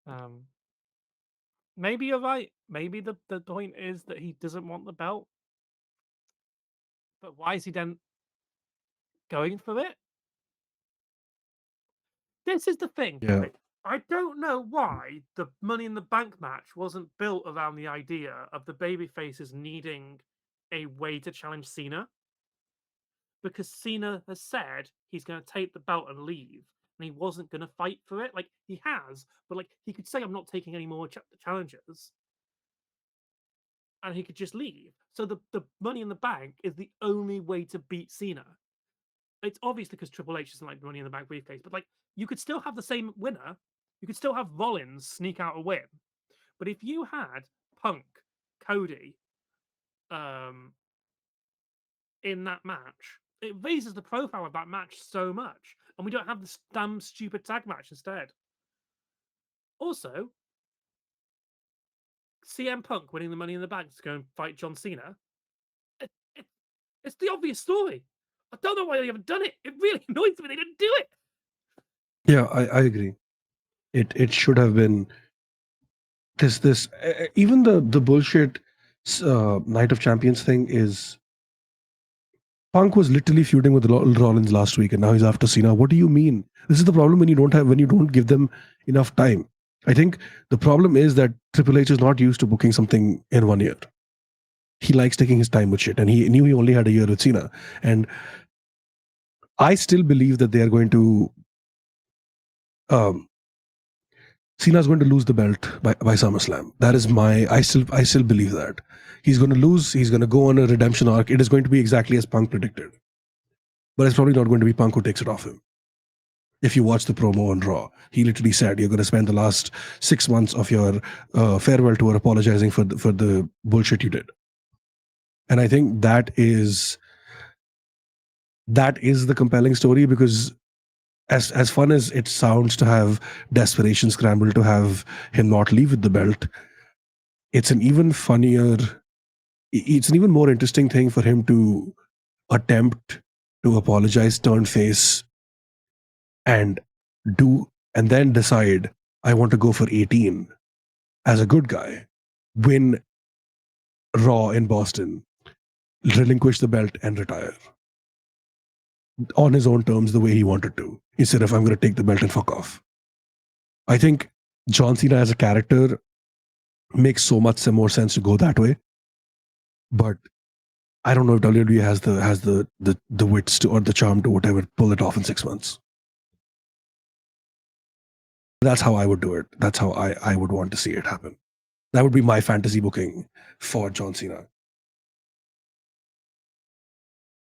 [SPEAKER 1] Um, maybe you're right. Maybe the point is that he doesn't want the belt. But why is he then going for it? This is the thing,
[SPEAKER 2] yeah,
[SPEAKER 1] right? I don't know why the Money in the Bank match wasn't built around the idea of the baby faces needing a way to challenge Cena. Because Cena has said he's going to take the belt and leave, and he wasn't going to fight for it. Like he has, but like he could say, "I'm not taking any more challenges," and he could just leave. So the Money in the Bank is the only way to beat Cena. It's obviously because Triple H isn't like the Money in the Bank briefcase, but like you could still have the same winner. You could still have Rollins sneak out a win. But if you had Punk, Cody, um, in that match, it raises the profile of that match so much, and we don't have this damn stupid tag match instead. Also, CM Punk winning the Money in the Bank to go and fight John Cena. It, it, it's the obvious story. I don't know why they haven't done it. It really annoys me they didn't do it.
[SPEAKER 2] yeah, I agree. It should have been even the bullshit Night of Champions thing is Punk was literally feuding with Rollins last week, and now he's after Cena. What do you mean? This is the problem when you don't give them enough time. I think the problem is that Triple H is not used to booking something in 1 year. He likes taking his time with shit, and he knew he only had a year with Cena. And I still believe that they are going to. Um, Cena's going to lose the belt by SummerSlam. That is my. I still believe that he's going to lose. He's going to go on a redemption arc. It is going to be exactly as Punk predicted, but it's probably not going to be Punk who takes it off him. If you watch the promo on Raw, he literally said you're going to spend the last 6 months of your farewell tour apologizing for the bullshit you did. And I think that is the compelling story because as fun as it sounds to have Desperation Scramble to have him not leave with the belt, it's an even funnier, it's an even more interesting thing for him to attempt to apologize, turn face, and do and then decide I want to go for 18 as a good guy, win Raw in Boston, relinquish the belt, and retire on his own terms the way he wanted to, instead of I'm going to take the belt and fuck off. I think John Cena as a character makes so much more sense to go that way, but I don't know if WWE has the wits to or the charm to whatever pull it off in 6 months. That's how I would do it. That's how I would want to see it happen. That would be my fantasy booking for John Cena.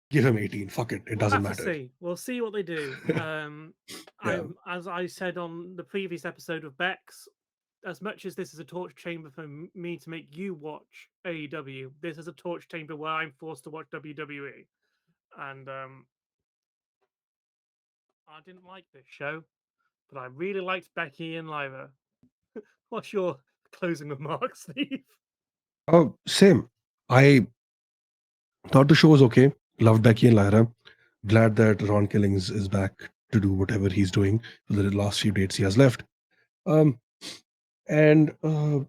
[SPEAKER 2] Give him 18. Fuck it. It
[SPEAKER 1] We'll
[SPEAKER 2] doesn't
[SPEAKER 1] have to
[SPEAKER 2] matter.
[SPEAKER 1] see. We'll see what they do.
[SPEAKER 2] Yeah.
[SPEAKER 1] As I said on the previous episode of Bex, as much as this is a torture chamber for me to make you watch AEW, this is a torture chamber where I'm forced to watch WWE. And I didn't like this show, but I really liked Becky and Lyra. What's your closing remarks, Steve?
[SPEAKER 2] Oh, same. I thought the show was okay. Loved Becky and Lyra. Glad that Ron Killings is back to do whatever he's doing for the last few dates he has left. Um, and put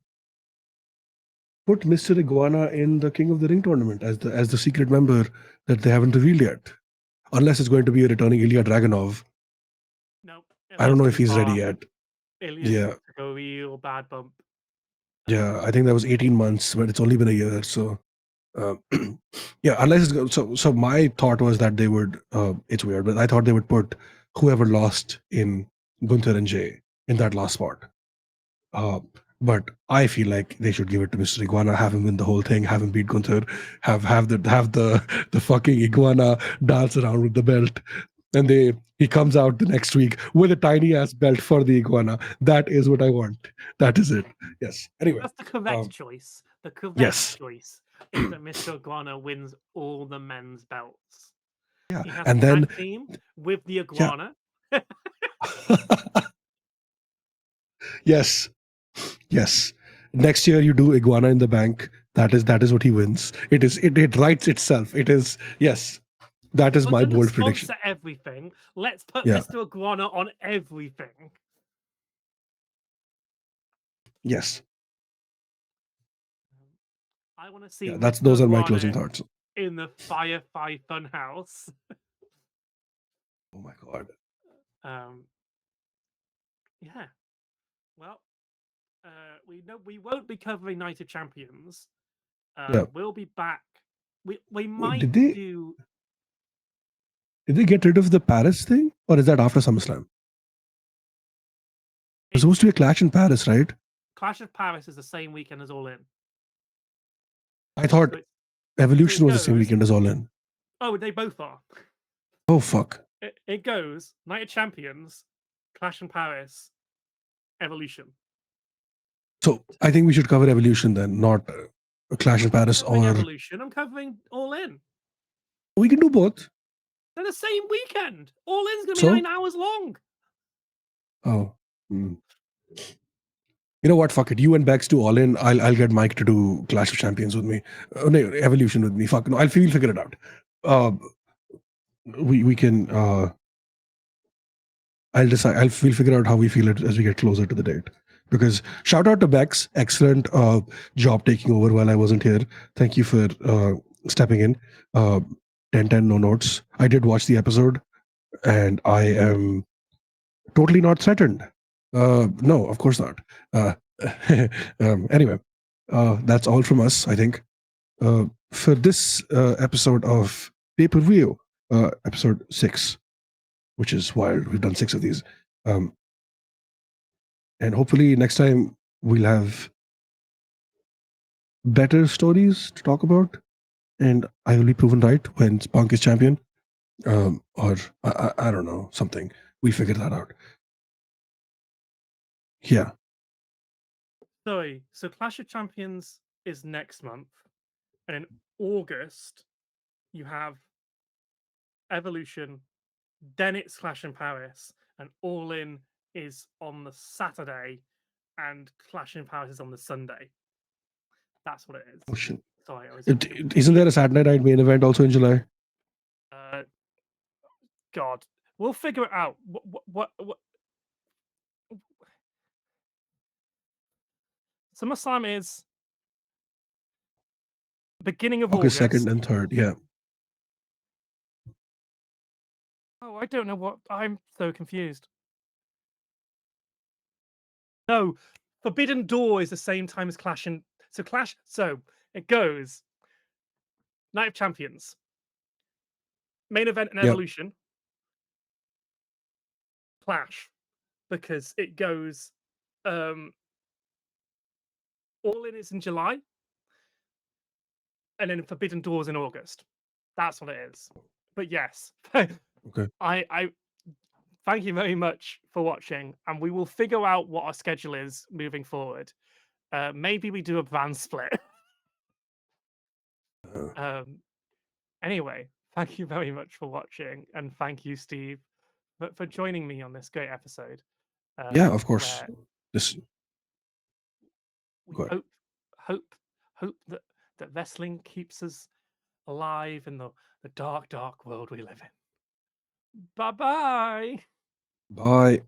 [SPEAKER 2] Mr. Iguana in the King of the Ring tournament as the secret member that they haven't revealed yet. Unless it's going to be a returning Ilya Dragunov.
[SPEAKER 1] No,
[SPEAKER 2] I don't
[SPEAKER 1] Ilya's
[SPEAKER 2] know if
[SPEAKER 1] too
[SPEAKER 2] he's ready
[SPEAKER 1] far.
[SPEAKER 2] yet.
[SPEAKER 1] Ilya's
[SPEAKER 2] Yeah.
[SPEAKER 1] took a real bad bump.
[SPEAKER 2] Yeah. I think that was 18 months, but it's only been a year. So Uh, yeah, unless so my thought was that they would. It's weird, but I thought they would put whoever lost in Gunther and Jay in that last spot. Uh, but I feel like they should give it to Mr. Iguana, have him win the whole thing, have him beat Gunther, have the fucking iguana dance around with the belt, and he comes out the next week with a tiny ass belt for the iguana. That is what I want. That is it. Yes. Anyway,
[SPEAKER 1] That's the correct
[SPEAKER 2] um,
[SPEAKER 1] choice. The correct
[SPEAKER 2] yes,
[SPEAKER 1] choice is that Mr. Iguana wins all the men's belts.
[SPEAKER 2] yeah,
[SPEAKER 1] He has to
[SPEAKER 2] and
[SPEAKER 1] tag
[SPEAKER 2] then
[SPEAKER 1] team with the
[SPEAKER 2] yeah,
[SPEAKER 1] iguana.
[SPEAKER 2] yes, yes. Next year you do iguana in the bank. That is what he wins. It writes itself. It is yes. That is
[SPEAKER 1] We're
[SPEAKER 2] my
[SPEAKER 1] going to
[SPEAKER 2] bold prediction.
[SPEAKER 1] sponsor everything. Let's put
[SPEAKER 2] Yeah.
[SPEAKER 1] Mr. Iguana on everything.
[SPEAKER 2] Yes.
[SPEAKER 1] I want to see
[SPEAKER 2] Yeah. That's
[SPEAKER 1] Mr.
[SPEAKER 2] those are my closing
[SPEAKER 1] Iguana
[SPEAKER 2] thoughts.
[SPEAKER 1] in the Firefly Funhouse.
[SPEAKER 2] Oh my god.
[SPEAKER 1] Um, yeah. Well, we know we won't be covering Night of Champions.
[SPEAKER 2] Yeah.
[SPEAKER 1] We'll be back. We
[SPEAKER 2] Wait,
[SPEAKER 1] might
[SPEAKER 2] did they
[SPEAKER 1] do
[SPEAKER 2] did they get rid of the Paris thing, or is that after SummerSlam? There's
[SPEAKER 1] it's
[SPEAKER 2] supposed to be a clash in Paris, right?
[SPEAKER 1] Clash of Paris is the same weekend as All In.
[SPEAKER 2] I thought
[SPEAKER 1] So it's so
[SPEAKER 2] Evolution
[SPEAKER 1] it
[SPEAKER 2] was the same
[SPEAKER 1] goes.
[SPEAKER 2] weekend as All In.
[SPEAKER 1] Oh, they both are.
[SPEAKER 2] Oh fuck.
[SPEAKER 1] It goes Night of Champions, Clash in Paris, Evolution.
[SPEAKER 2] So I think we should cover Evolution then, not a Clash in
[SPEAKER 1] I'm not
[SPEAKER 2] Paris,
[SPEAKER 1] covering
[SPEAKER 2] or
[SPEAKER 1] Evolution. I'm covering All In.
[SPEAKER 2] we can do both.
[SPEAKER 1] They're the same weekend. All In's gonna be
[SPEAKER 2] So
[SPEAKER 1] 9 hours long.
[SPEAKER 2] oh. Hmm. You know what? Fuck it. You and Bex do All In. I'll get Mike to do Clash of Champions with me. No, Evolution with me. Fuck no. We'll figure it out. Uh, we can. I'll decide. We'll figure out how we feel it as we get closer to the date. Because shout out to Bex, excellent job taking over while I wasn't here. Thank you for stepping in. Uh, 10 no notes. I did watch the episode, and I am totally not threatened. No, of course not. Uh, anyway, that's all from us, I think. For this episode of Pay Per View, episode 6, which is wild. We've done 6 of these. Um, and hopefully next time we'll have better stories to talk about. And I will be proven right when Spunk is champion. Or I don't know, something. We figure that out. Yeah.
[SPEAKER 1] Sorry, so Clash of Champions is next month, and in August you have Evolution, then it's Clash in Paris, and All In is on the Saturday, and Clash in Paris is on the Sunday. That's what it is.
[SPEAKER 2] Oh, shit.
[SPEAKER 1] Sorry, I was
[SPEAKER 2] Isn't there a Saturday night main event also in July?
[SPEAKER 1] uh, God, we'll figure it out. What SummerSlam is beginning of
[SPEAKER 2] August 2nd
[SPEAKER 1] August.
[SPEAKER 2] and 3rd. Yeah.
[SPEAKER 1] Oh, I don't know what. I'm so confused. No, Forbidden Door is the same time as Clash and so Clash. So it goes Night of Champions, main event and
[SPEAKER 2] Yeah.
[SPEAKER 1] Evolution, Clash, because it goes um All In is in July, and then Forbidden Doors in August. That's what it is. But yes,
[SPEAKER 2] Okay.
[SPEAKER 1] I thank you very much for watching, and we will figure out what our schedule is moving forward. Maybe we do a van split.
[SPEAKER 2] Uh,
[SPEAKER 1] um, anyway, thank you very much for watching, and thank you, Steve, for joining me on this great episode.
[SPEAKER 2] yeah, of course.
[SPEAKER 1] Where
[SPEAKER 2] This
[SPEAKER 1] we
[SPEAKER 2] good.
[SPEAKER 1] hope that wrestling keeps us alive in the dark world we live in. Bye bye.
[SPEAKER 2] Bye.